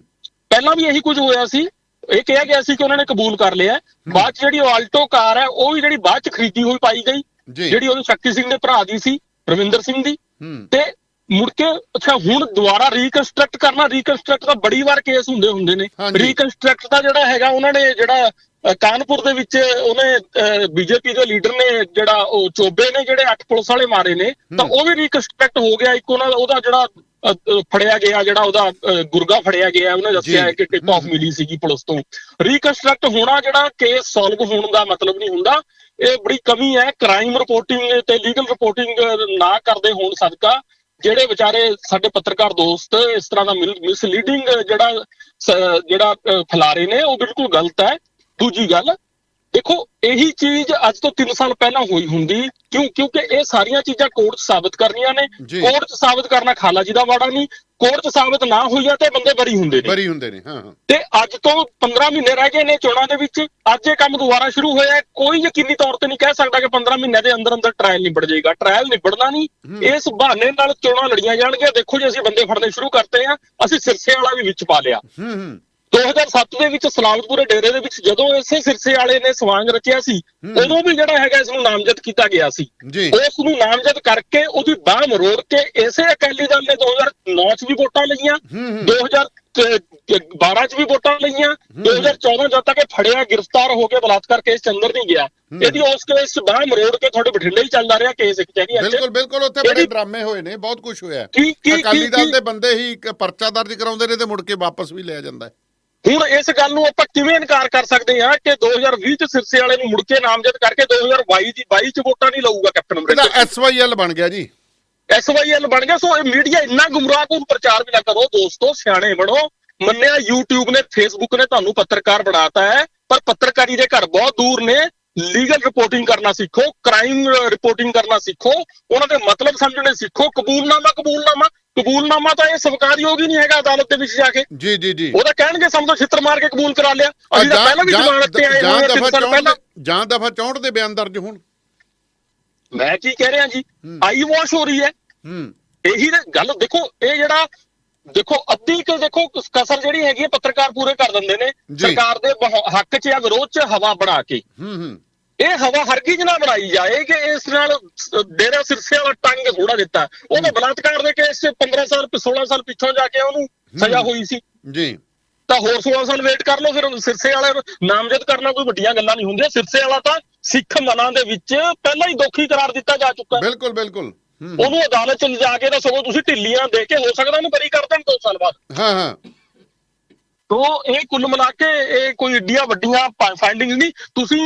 ਪਹਿਲਾਂ ਵੀ ਇਹੀ ਕੁਝ ਹੋਇਆ ਸੀ, ਇਹ ਕਿਹਾ ਗਿਆ ਸੀ ਕਿ ਉਹਨਾਂ ਨੇ ਕਬੂਲ ਕਰ ਲਿਆ। ਬਾਅਦ ਚ ਜਿਹੜੀ ਆਲਟੋ ਕਾਰ ਹੈ ਉਹ ਵੀ ਜਿਹੜੀ ਬਾਅਦ ਚ ਖਰੀਦੀ ਹੋਈ ਪਾਈ ਗਈ, ਜਿਹੜੀ ਉਹਨੂੰ ਸ਼ਕਤੀ ਸਿੰਘ ਦੇ ਭਰਾ ਦੀ ਸੀ, ਰਵਿੰਦਰ ਸਿੰਘ ਦੀ। ਤੇ ਮੁੜ ਕੇ ਅੱਛਾ ਹੁਣ ਦੁਬਾਰਾ ਰੀਕਨਸਟਰਕਟ ਕਰਨਾ, ਰੀਕਨਸਟਰਕਟ ਦਾ ਬੜੀ ਵਾਰ ਕੇਸ ਹੁੰਦੇ ਨੇ। ਰੀਕਨਸਟਰਕਟ ਦਾ ਜਿਹੜਾ ਹੈਗਾ ਉਹਨਾਂ ਨੇ ਜਿਹੜਾ ਕਾਨਪੁਰ ਦੇ ਵਿੱਚ ਉਹਨੇ BJP ਦੇ ਲੀਡਰ ਨੇ ਜਿਹੜਾ ਉਹ ਚੋਬੇ ਨੇ ਜਿਹੜੇ 8 ਪੁਲਿਸ ਵਾਲੇ ਮਾਰੇ ਨੇ, ਤਾਂ ਉਹ ਵੀ ਰੀਕਨਸਟਰਕਟ ਹੋ ਗਿਆ। ਇੱਕ ਉਹਦਾ ਜਿਹੜਾ ਫੜਿਆ ਗਿਆ, ਜਿਹੜਾ ਉਹਦਾ ਗੁਰਗਾ ਫੜਿਆ ਗਿਆ, ਉਹਨੇ ਦੱਸਿਆ ਕਿ ਟਿਪ ਆਫ ਮਿਲੀ ਸੀਗੀ ਪੁਲਿਸ ਤੋਂ। ਰੀਕਨਸਟਰਕਟ ਹੋਣਾ ਜਿਹੜਾ ਕੇਸ ਸੋਲਵ ਹੋਣ ਦਾ ਮਤਲਬ ਨਹੀਂ ਹੁੰਦਾ। ਇਹ ਬੜੀ ਕਮੀ ਹੈ ਕ੍ਰਾਈਮ ਰਿਪੋਰਟਿੰਗ ਤੇ ਲੀਗਲ ਰਿਪੋਰਟਿੰਗ ਨਾ ਕਰਦੇ ਹੋਣ ਸਦਕਾ ਜਿਹੜੇ ਵਿਚਾਰੇ ਸਾਡੇ ਪੱਤਰਕਾਰ ਦੋਸਤ ਇਸ ਤਰ੍ਹਾਂ ਦਾ ਮਿਸਲੀਡਿੰਗ ਜਿਹੜਾ ਫੈਲਾ ਰਹੇ ਨੇ, ਉਹ ਬਿਲਕੁਲ ਗਲਤ ਹੈ। ਦੂਜੀ ਗੱਲ ਦੇਖੋ, ਇਹੀ ਚੀਜ਼ ਅੱਜ ਤੋਂ 3 ਸਾਲ ਪਹਿਲਾਂ ਹੋਈ ਹੁੰਦੀ, ਕਿਉਂਕਿ ਇਹ ਸਾਰੀਆਂ ਚੀਜ਼ਾਂ ਕੋਰਟ 'ਚ ਸਾਬਤ ਕਰਨੀਆਂ ਨੇ। ਕੋਰਟ 'ਚ ਸਾਬਤ ਕਰਨਾ ਖਾਲਾ ਜੀ ਦਾ ਵਾੜਾ ਨਹੀਂ। ਕੋਰਟ 'ਚ ਸਾਬਤ ਨਾ ਹੋਈਆ ਤੇ ਬੰਦੇ ਬਰੀ ਹੁੰਦੇ ਨੇ। ਤੇ ਅੱਜ ਤੋਂ 15 ਮਹੀਨੇ ਰਹਿ ਗਏ ਨੇ ਚੋਣਾਂ ਦੇ ਵਿੱਚ, ਅੱਜ ਇਹ ਕੰਮ ਦੁਬਾਰਾ ਸ਼ੁਰੂ ਹੋਇਆ। ਕੋਈ ਯਕੀਨੀ ਤੌਰ ਤੇ ਨਹੀਂ ਕਹਿ ਸਕਦਾ ਕਿ 15 ਮਹੀਨਿਆਂ ਦੇ ਅੰਦਰ ਟ੍ਰਾਇਲ ਨਿਬੜ ਜਾਏਗਾ। ਟ੍ਰਾਇਲ ਨਿਬੜਨਾ ਨਹੀਂ, ਇਸ ਬਹਾਨੇ ਨਾਲ ਚੋਣਾਂ ਲੜੀਆਂ ਜਾਣਗੀਆਂ। ਦੇਖੋ ਜੀ, ਅਸੀਂ ਬੰਦੇ ਫੜਨੇ ਸ਼ੁਰੂ ਕਰਤੇ ਆ, ਅਸੀਂ ਸਿਰਸੇ ਵਾਲਾ ਵੀ ਵਿੱਚ ਪਾ ਲਿਆ। 2007 ਦੇ ਵਿੱਚ ਸਲਾਮਤਪੁਰੇ ਡੇਰੇ ਦੇ ਵਿੱਚ ਜਦੋਂ ਇਸੇ ਸਿਰਸੇ ਵਾਲੇ ਨੇ ਸਵਾਂਗ ਰਚਿਆ ਸੀ, ਉਦੋਂ ਵੀ ਜਿਹੜਾ ਹੈਗਾ ਇਸ ਨੂੰ ਨਾਮਜ਼ਦ ਕੀਤਾ ਗਿਆ ਸੀ। ਉਸ ਨੂੰ ਨਾਮਜ਼ਦ ਕਰਕੇ ਉਹਦੀ ਬਾਹ ਮਰੋੜ ਕੇ ਇਸੇ ਅਕਾਲੀ ਦਲ ਨੇ 2009 ਚ ਵੀ ਵੋਟਾਂ ਲਈਆਂ, 2012 ਚ ਵੀ ਵੋਟਾਂ ਲਈਆਂ, 2014 ਜਦ ਤੱਕ ਇਹ ਫੜਿਆ ਗ੍ਰਿਫਤਾਰ ਹੋ ਕੇ ਬਲਾਤਕਾਰ ਕੇਸ ਚ ਅੰਦਰ ਨਹੀਂ ਗਿਆ। ਇਹਦੀ ਉਸ ਕੇਸ ਚ ਬਾਹ ਮਰੋੜ ਕੇ ਤੁਹਾਡੇ ਬਠਿੰਡੇ ਹੀ ਚੱਲਦਾ ਰਿਹਾ ਕੇਸ ਇੱਕ ਜਿਹੜੀ ਬਿਲਕੁਲ ਉੱਥੇ ਬੜੇ ਡਰਾਮੇ ਹੋਏ ਨੇ, ਬਹੁਤ ਕੁਝ ਹੋਇਆ। ਅਕਾਲੀ ਦਲ ਦੇ ਬੰਦੇ ਹੀ ਪਰਚਾ ਦਰਜ ਕਰਾਉਂਦੇ ਨੇ ਤੇ ਮੁੜ ਕੇ ਵਾਪਸ ਵੀ ਲਿਆ ਜਾਂਦਾ। ਹੁਣ ਇਸ ਗੱਲ ਨੂੰ ਆਪਾਂ ਕਿਵੇਂ ਇਨਕਾਰ ਕਰ ਸਕਦੇ ਹਾਂ ਕਿ 2020 ਚ ਸਿਰਸੇ ਵਾਲੇ ਨੂੰ ਮੁੜ ਕੇ ਨਾਮਜ਼ਦ ਕਰਕੇ 2022 ਚ ਵੋਟਾਂ ਨਹੀਂ ਲਊਗਾ ਕੈਪਟਨ ਅਮਰਿੰਦਰ। SYL ਬਣ ਗਿਆ ਜੀ, SYL ਬਣ ਗਿਆ। ਸੋ ਇਹ ਮੀਡੀਆ ਇੰਨਾ ਗੁੰਮਰਾਹਕੁਨ ਪ੍ਰਚਾਰ ਵੀ ਨਾ ਕਰੋ ਦੋਸਤੋ, ਸਿਆਣੇ ਬਣੋ। ਮੰਨਿਆ YouTube ਨੇ, Facebook ਨੇ ਤੁਹਾਨੂੰ ਪੱਤਰਕਾਰ ਬਣਾਤਾ ਹੈ, ਪਰ ਪੱਤਰਕਾਰੀ ਦੇ ਘਰ ਬਹੁਤ ਦੂਰ ਨੇ। ਲੀਗਲ ਰਿਪੋਰਟਿੰਗ ਕਰਨਾ ਸਿੱਖੋ, ਕ੍ਰਾਈਮ ਰਿਪੋਰਟਿੰਗ ਕਰਨਾ ਸਿੱਖੋ, ਉਹਨਾਂ ਦੇ ਮਤਲਬ ਸਮਝਣੇ ਸਿੱਖੋ। ਕਬੂਲਨਾਮਾ ਤਾਂ ਇਹ ਸਵੀਕਾਰਯੋਗ ਹੀ ਨਹੀਂ ਹੈਗਾ ਅਦਾਲਤ ਦੇ ਵਿੱਚ ਜਾ ਕੇ। ਜੀ ਉਹਦਾ ਕਹਿਣਗੇ ਸਮਝੋ ਛਿੱਤਰ ਮਾਰ ਕੇ ਕਬੂਲ ਕਰਾ ਲਿਆ। ਅਸੀਂ ਤਾਂ ਪਹਿਲਾਂ ਵੀ ਜ਼ਮਾਨਤ ਤੇ ਆਏ ਹੋਏ ਹਾਂ 3 ਸਾਲ ਪਹਿਲਾਂ। ਜਾਂ ਦਫਾ 64 ਦੇ ਬਿਆਨ ਦਰਜ ਹੋਣ। ਮੈਂ ਕੀ ਕਹਿ ਰਿਹਾ ਜੀ, ਆਈ ਵਾਸ਼ ਹੋ ਰਹੀ ਹੈ। ਇਹੀ ਗੱਲ ਦੇਖੋ, ਇਹ ਜਿਹੜਾ ਦੇਖੋ ਅੱਧੀ ਕਿ ਦੇਖੋ ਕਸਰ ਜਿਹੜੀ ਹੈਗੀ ਹੈ ਪੱਤਰਕਾਰ ਪੂਰੇ ਕਰ ਦਿੰਦੇ ਨੇ ਸਰਕਾਰ ਦੇ ਹੱਕ 'ਚ ਜਾਂ ਵਿਰੋਧ 'ਚ ਹਵਾ ਬਣਾ ਕੇ। ਇਹ ਹਵਾ ਹਰਗਿਜ਼ ਨਾ ਬਣਾਈ ਜਾਏ ਕਿ ਇਸ ਨਾਲ ਡੇਰਾ ਸਿਰਸੇ ਵਾਲਾ ਟੰਗ ਥੋੜਾ ਦਿੱਤਾ। ਉਹਦੇ ਬਲਾਤਕਾਰ ਦੇ ਕੇਸ 'ਚ 15 ਸਾਲ 16 ਸਾਲ ਪਿੱਛੋਂ ਜਾ ਕੇ ਉਹਨੂੰ ਸਜ਼ਾ ਹੋਈ ਸੀ ਜੀ, ਤਾਂ ਹੋਰ 16 ਸਾਲ ਵੇਟ ਕਰ ਲਓ। ਫਿਰ ਸਿਰਸੇ ਵਾਲੇ ਨਾਮਜ਼ਦ ਕਰਨਾ ਕੋਈ ਵੱਡੀਆਂ ਗੱਲਾਂ ਨਹੀਂ ਹੁੰਦੀਆਂ। ਸਿਰਸੇ ਵਾਲਾ ਤਾਂ ਸਿੱਖ ਮਨਾਂ ਦੇ ਵਿੱਚ ਪਹਿਲਾਂ ਹੀ ਦੋਖੀ ਕਰਾਰ ਦਿੱਤਾ ਜਾ ਚੁੱਕਾ। ਬਿਲਕੁਲ ਉਹਨੂੰ ਅਦਾਲਤ 'ਚ ਲਿਜਾ ਕੇ ਤਾਂ ਸਗੋਂ ਤੁਸੀਂ ਢਿੱਲੀਆਂ ਦੇ ਕੇ ਹੋ ਸਕਦਾ ਉਹਨੂੰ ਬਰੀ ਕਰ ਦੇਣ 2 ਸਾਲ ਬਾਅਦ। ਤੋ ਇਹ ਕੁੱਲ ਮਿਲਾ ਕੇ ਇਹ ਕੋਈ ਏਡੀਆਂ ਵੱਡੀਆਂ ਫਾਈਂਡਿੰਗ ਨਹੀਂ। ਤੁਸੀਂ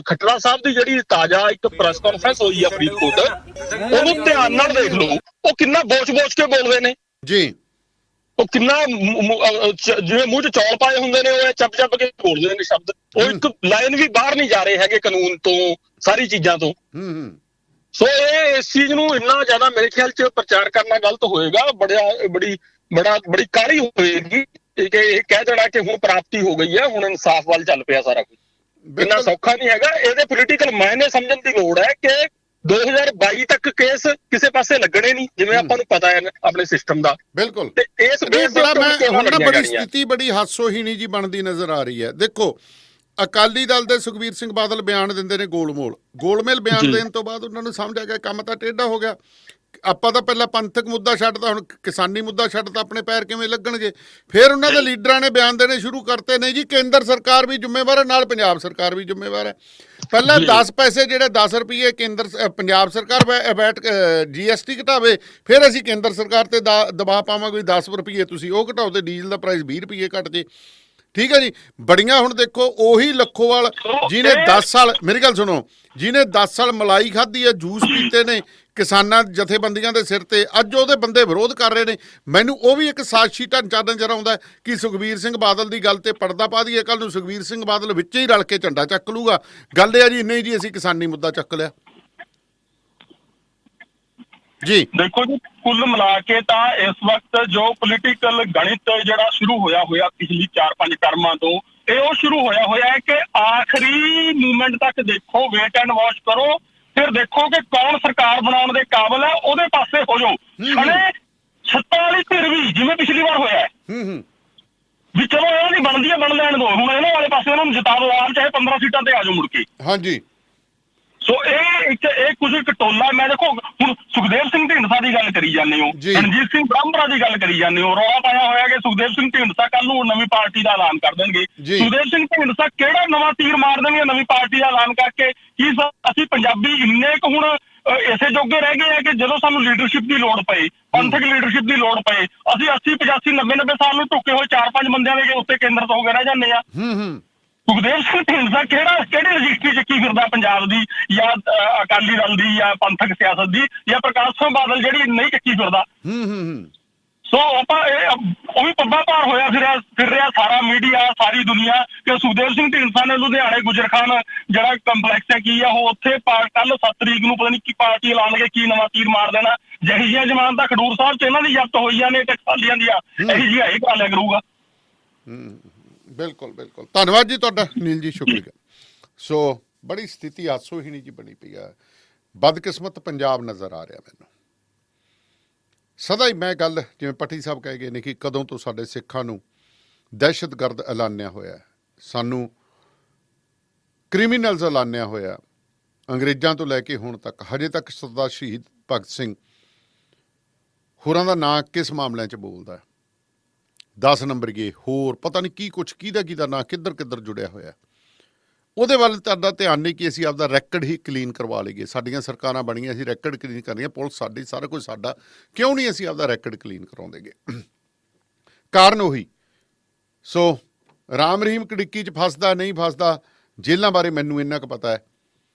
ਖੱਟੜਾ ਸਾਹਿਬ ਦੀ ਜਿਹੜੀ ਤਾਜ਼ਾ ਇੱਕ ਪ੍ਰੈਸ ਕਾਨਫਰੰਸ ਹੋਈ ਆ ਫਰੀਦਕੋਟ, ਉਹਨੂੰ ਧਿਆਨ ਨਾਲ ਦੇਖ ਲਓ। ਉਹ ਕਿੰਨਾ ਬੋਚ ਕੇ ਬੋਲਦੇ ਨੇ ਜੀ, ਉਹ ਕਿੰਨਾ ਜਿਵੇਂ ਮੂੰਹ 'ਚ ਚੌਲ ਪਾਏ ਹੁੰਦੇ ਨੇ ਉਹ ਚੱਪ ਕੇ ਬੋਲਦੇ ਨੇ ਸ਼ਬਦ। ਉਹ ਇੱਕ ਲਾਈਨ ਵੀ ਬਾਹਰ ਨਹੀਂ ਜਾ ਰਹੇ ਹੈਗੇ ਕਾਨੂੰਨ ਤੋਂ, ਸਾਰੀ ਚੀਜ਼ਾਂ ਤੋਂ। ਸੋ ਇਹ ਇਸ ਚੀਜ਼ ਨੂੰ ਇੰਨਾ ਜ਼ਿਆਦਾ ਮੇਰੇ ਖਿਆਲ 'ਚ ਪ੍ਰਚਾਰ ਕਰਨਾ ਗਲਤ ਹੋਏਗਾ। ਬੜੀ ਕਾਹਲੀ ਹੋਏਗੀ ਕਿ ਇਹ ਕਹਿ ਦੇਣਾ ਕਿ ਹੁਣ ਪ੍ਰਾਪਤੀ ਹੋ ਗਈ ਹੈ, ਹੁਣ ਇਨਸਾਫ ਵੱਲ ਚੱਲ ਪਿਆ ਸਾਰਾ ਕੁਝ। ਇੰਨਾ ਸੌਖਾ ਨਹੀਂ ਹੈਗਾ। ਇਹਦੇ ਪੋਲੀਟੀਕਲ ਮਾਇਨੇ ਸਮਝਣ ਦੀ ਲੋੜ ਹੈ ਕਿ 2022 ਤੱਕ ਕੇਸ ਕਿਸੇ ਪਾਸੇ ਲੱਗਣੇ ਨਹੀਂ, ਜਿਵੇਂ ਆਪਾਂ ਨੂੰ ਪਤਾ ਹੈ ਆਪਣੇ ਸਿਸਟਮ ਦਾ। ਬਿਲਕੁਲ। ਤੇ ਇਸ ਬੇਸ ਤੇ ਬੜੀ ਸਥਿਤੀ ਬੜੀ ਹਾਸੋਹੀਣੀ ਜੀ ਬਣਦੀ ਨਜ਼ਰ ਆ ਰਹੀ ਹੈ। ਦੇਖੋ ਅਕਾਲੀ ਦਲ ਦੇ ਸੁਖਬੀਰ ਸਿੰਘ ਬਾਦਲ ਬਿਆਨ ਦਿੰਦੇ ਨੇ ਗੋਲਮੇਲ ਬਿਆਨ ਦੇਣ ਤੋਂ ਬਾਅਦ ਉਹਨਾਂ ਨੂੰ ਸਮਝ ਆ ਗਿਆ ਕੰਮ ਤਾਂ ਟੇਢਾ ਹੋ ਗਿਆ। ਆਪਾਂ ਤਾਂ ਪਹਿਲਾਂ ਪੰਥਕ ਮੁੱਦਾ ਛੱਡਤਾ, ਹੁਣ ਕਿਸਾਨੀ ਮੁੱਦਾ ਛੱਡਤਾ, ਆਪਣੇ ਪੈਰ ਕਿਵੇਂ ਲੱਗਣਗੇ। ਫਿਰ ਉਹਨਾਂ ਦੇ ਲੀਡਰਾਂ ਨੇ ਬਿਆਨ ਦੇਣੇ ਸ਼ੁਰੂ ਕਰਤੇ ਨੇ ਜੀ ਕੇਂਦਰ ਸਰਕਾਰ ਵੀ ਜ਼ਿੰਮੇਵਾਰ ਹੈ, ਨਾਲ ਪੰਜਾਬ ਸਰਕਾਰ ਵੀ ਜ਼ਿੰਮੇਵਾਰ ਹੈ। ਪਹਿਲਾਂ 10 ਪੈਸੇ ਜਿਹੜੇ 10 ਰੁਪਏ ਪੰਜਾਬ ਸਰਕਾਰ ਵੈਟ GST ਘਟਾਵੇ, ਫਿਰ ਅਸੀਂ ਕੇਂਦਰ ਸਰਕਾਰ ਤੇ ਦਬਾਅ ਪਾਵਾਂਗੇ 10 ਰੁਪਏ ਤੁਸੀਂ ਉਹ ਘਟਾਓ ਤੇ ਡੀਜ਼ਲ ਦਾ ਪ੍ਰਾਈਸ 20 ਰੁਪਏ ਘਟ ਜੇ। ਠੀਕ ਹੈ ਜੀ। ਬੜੀਆਂ ਹੁਣ ਦੇਖੋ ਉਹੀ ਲੱਖੋਵਾਲ ਜਿਹਨੇ 10 ਸਾਲ, ਮੇਰੀ ਗੱਲ ਸੁਣੋ, ਜਿਹਨੇ 10 ਸਾਲ ਮਲਾਈ ਖਾਧੀ ਹੈ, ਜੂਸ ਪੀਤੇ ਨੇ ਕਿਸਾਨਾਂ ਜਥੇਬੰਦੀਆਂ ਦੇ ਸਿਰ ਤੇ, ਅੱਜ ਉਹਦੇ ਬੰਦੇ ਵਿਰੋਧ ਕਰ ਰਹੇ ਨੇ। ਮੈਨੂੰ ਉਹ ਵੀ ਇੱਕ ਸਾਜ਼ਿਸ਼ੀ ਢਾਂਚਾ ਨਜ਼ਰ ਆਉਂਦਾ ਕਿ ਸੁਖਬੀਰ ਸਿੰਘ ਬਾਦਲ ਦੀ ਗੱਲ ਤੇ ਪਰਦਾ ਪਾ ਦਈਏ, ਕੱਲ ਨੂੰ ਸੁਖਬੀਰ ਸਿੰਘ ਬਾਦਲ ਵਿੱਚ ਹੀ ਰਲ ਕੇ ਝੰਡਾ ਚੱਕ ਲੂਗਾ। ਗੱਲ ਇਹ ਆ ਜੀ, ਨਹੀਂ ਜੀ ਅਸੀਂ ਕਿਸਾਨੀ ਮੁੱਦਾ ਚੱਕ ਲਿਆ ਜੀ। ਦੇਖੋ ਜੀ, ਕੁੱਲ ਮਿਲਾ ਕੇ ਤਾਂ ਇਸ ਵਕਤ ਜੋ ਪੋਲੀਟੀਕਲ ਗਣਿਤ ਜਿਹੜਾ ਸ਼ੁਰੂ ਹੋਇਆ ਪਿਛਲੀ 4-5 ਟਰਮਾਂ ਤੋਂ, ਇਹ ਉਹ ਸ਼ੁਰੂ ਹੋਇਆ ਹੈ ਕਿ ਆਖਰੀ ਮੂਵਮੈਂਟ ਤੱਕ ਦੇਖੋ, ਵੇਟ ਐਂਡ ਵਾਚ ਕਰੋ, ਫਿਰ ਦੇਖੋ ਕਿ ਕੌਣ ਸਰਕਾਰ ਬਣਾਉਣ ਦੇ ਕਾਬਲ ਹੈ, ਉਹਦੇ ਪਾਸੇ ਹੋ ਜਾਓ। ਹਣੇ ਛੱਤਾਂ ਵਾਲੀ ਧਿਰ ਵੀ ਜਿਵੇਂ ਪਿਛਲੀ ਵਾਰ ਹੋਇਆ ਵੀ ਚਲੋ ਇਹ ਨਹੀਂ ਬਣਦੀ ਹੈ, ਬਣ ਲੈਣ ਦੋ, ਹੁਣ ਇਹਨਾਂ ਵਾਲੇ ਪਾਸੇ ਉਹਨਾਂ ਨੂੰ ਜਿਤਾ ਦੋ, ਆਪ ਚਾਹੇ 15 ਸੀਟਾਂ ਤੇ ਆ ਜਾਓ ਮੁੜ ਕੇ। ਹਾਂਜੀ। ਸੋ ਇਹ ਕੁਝ ਇੱਕ ਟੋਲਾ। ਮੈਂ ਦੇਖੋ ਹੁਣ ਸੁਖਦੇਵ ਸਿੰਘ ਢੀਂਡਸਾ ਦੀ ਗੱਲ ਕਰੀ ਜਾਂਦੇ ਹੋ, ਰਣਜੀਤ ਸਿੰਘ ਬ੍ਰਹਮਪੁਰਾ ਦੀ ਗੱਲ ਕਰੀ ਜਾਂਦੇ ਹੋ। ਰੌਲਾ ਪਾਇਆ ਹੋਇਆ ਕਿ ਸੁਖਦੇਵ ਸਿੰਘ ਢੀਂਡਸਾ ਕੱਲ ਨੂੰ ਨਵੀਂ ਪਾਰਟੀ ਦਾ ਐਲਾਨ ਕਰ ਦੇਣਗੇ। ਸੁਖਦੇਵ ਸਿੰਘ ਢੀਂਡਸਾ ਕਿਹੜਾ ਨਵਾਂ ਤੀਰ ਮਾਰ ਦੇਣਗੇ ਨਵੀਂ ਪਾਰਟੀ ਦਾ ਐਲਾਨ ਕਰਕੇ? ਕੀ ਅਸੀਂ ਪੰਜਾਬੀ ਇੰਨੇ ਕੁ ਹੁਣ ਇਸੇ ਜੋਗੇ ਰਹਿ ਗਏ ਆ ਕਿ ਜਦੋਂ ਸਾਨੂੰ ਲੀਡਰਸ਼ਿਪ ਦੀ ਲੋੜ ਪਏ, ਪੰਥਕ ਲੀਡਰਸ਼ਿਪ ਦੀ ਲੋੜ ਪਏ, ਅਸੀਂ 80, 85, 90 ਸਾਲ ਨੂੰ ਢੁੱਕੇ ਹੋਏ 4-5 ਬੰਦਿਆਂ ਦੇ ਉੱਤੇ ਕੇਂਦਰਿਤ ਹੋ ਕੇ ਰਹਿ ਜਾਂਦੇ ਆ। ਸੁਖਦੇਵ ਸਿੰਘ ਢੀਂਡਸਾ ਕਿਹੜੀ ਰਜਿਸਟਰੀ ਚੱਕੀ ਫਿਰਦਾ ਪੰਜਾਬ ਦੀ, ਜਾਂ ਅਕਾਲੀ ਦਲ ਦੀ, ਜਾਂ ਪੰਥਕ ਸਿਆਸਤ ਦੀ, ਜਾਂ ਪ੍ਰਕਾਸ਼ ਸਿੰਘ ਬਾਦਲ ਜਿਹੜੀ ਨਹੀਂ ਚੱਕੀ ਫਿਰਦਾ। ਸੋ ਆਪਾਂ ਉਹ ਵੀ ਪੱਬਾ ਭਾਰ ਹੋਇਆ ਫਿਰ ਰਿਹਾ ਸਾਰਾ ਮੀਡੀਆ, ਸਾਰੀ ਦੁਨੀਆ ਕਿ ਸੁਖਦੇਵ ਸਿੰਘ ਢੀਂਡਸਾ ਨੇ ਲੁਧਿਆਣੇ ਗੁਜਰਖਾਨ ਜਿਹੜਾ ਕੰਪਲੈਕਸ ਹੈ ਕੀ ਆ, ਉਹ ਉੱਥੇ ਕੱਲ 7 ਤਰੀਕ ਨੂੰ ਪਤਾ ਨਹੀਂ ਕੀ ਪਾਰਟੀ ਐਲਾਨਗੇ, ਕੀ ਨਵਾਂ ਤੀਰ ਮਾਰ ਦੇਣਾ। ਜਿਹੀ ਜਿਹੀਆਂ ਜ਼ਮਾਨਤਾਂ ਖਡੂਰ ਸਾਹਿਬ 'ਚ ਇਹਨਾਂ ਦੀ ਜ਼ਬਤ ਹੋਈਆਂ ਨੇ ਟਕਸਾਲੀਆਂ ਦੀਆਂ, ਇਹੀ ਜਿਹਾ ਇਹ ਕਰਾ ਲਿਆ ਕਰੂਗਾ। ਬਿਲਕੁਲ। ਧੰਨਵਾਦ ਜੀ ਤੁਹਾਡਾ ਨੀਲ ਜੀ, ਸ਼ੁਕਰੀਆ। ਸੋ ਬੜੀ ਸਥਿਤੀ ਹਾਸੋਹੀਣੀ ਜੀ ਬਣੀ ਪਈ ਆ। ਬਦਕਿਸਮਤ ਪੰਜਾਬ ਨਜ਼ਰ ਆ ਰਿਹਾ ਮੈਨੂੰ ਸਦਾ ਹੀ। ਮੈਂ ਗੱਲ ਜਿਵੇਂ ਪੱਟੀ ਸਾਹਿਬ ਕਹਿ ਗਏ ਨੇ ਕਿ ਕਦੋਂ ਤੋਂ ਸਾਡੇ ਸਿੱਖਾਂ ਨੂੰ ਦਹਿਸ਼ਤਗਰਦ ਐਲਾਨਿਆ ਹੋਇਆ, ਸਾਨੂੰ ਕ੍ਰਿਮੀਨਲਸ ਐਲਾਨਿਆ ਹੋਇਆ, ਅੰਗਰੇਜ਼ਾਂ ਤੋਂ ਲੈ ਕੇ ਹੁਣ ਤੱਕ। ਹਜੇ ਤੱਕ ਸਰਦਾਰ ਸ਼ਹੀਦ ਭਗਤ ਸਿੰਘ ਹੋਰਾਂ ਦਾ ਨਾਂ ਕਿਸ ਮਾਮਲਿਆਂ 'ਚ ਬੋਲਦਾ? 10 ਨੰਬਰੀਏ ਹੋਰ ਪਤਾ ਨਹੀਂ ਕੀ ਕੁਛ, ਕਿਹਦਾ ਨਾਂ ਕਿੱਧਰ ਜੁੜਿਆ ਹੋਇਆ। ਉਹਦੇ ਵੱਲ ਤੁਹਾਡਾ ਧਿਆਨ ਨਹੀਂ ਕਿ ਅਸੀਂ ਆਪਦਾ ਰੈਕਡ ਹੀ ਕਲੀਨ ਕਰਵਾ ਲਈਏ। ਸਾਡੀਆਂ ਸਰਕਾਰਾਂ ਬਣੀਆਂ, ਅਸੀਂ ਰੈਕਡ ਕਲੀਨ ਕਰਨੀਆਂ, ਪੁਲਿਸ ਸਾਡੀ, ਸਾਰਾ ਕੁਝ ਸਾਡਾ, ਕਿਉਂ ਨਹੀਂ ਅਸੀਂ ਆਪਦਾ ਰੈਕਡ ਕਲੀਨ ਕਰਾਉਂਦੇਗੇ? ਕਾਰਨ ਉਹੀ। ਸੋ ਰਾਮ ਰਹੀਮ ਕੜਿੱਕੀ 'ਚ ਫਸਦਾ ਨਹੀਂ ਫਸਦਾ, ਜੇਲ੍ਹਾਂ ਬਾਰੇ ਮੈਨੂੰ ਇੰਨਾ ਕੁ ਪਤਾ ਹੈ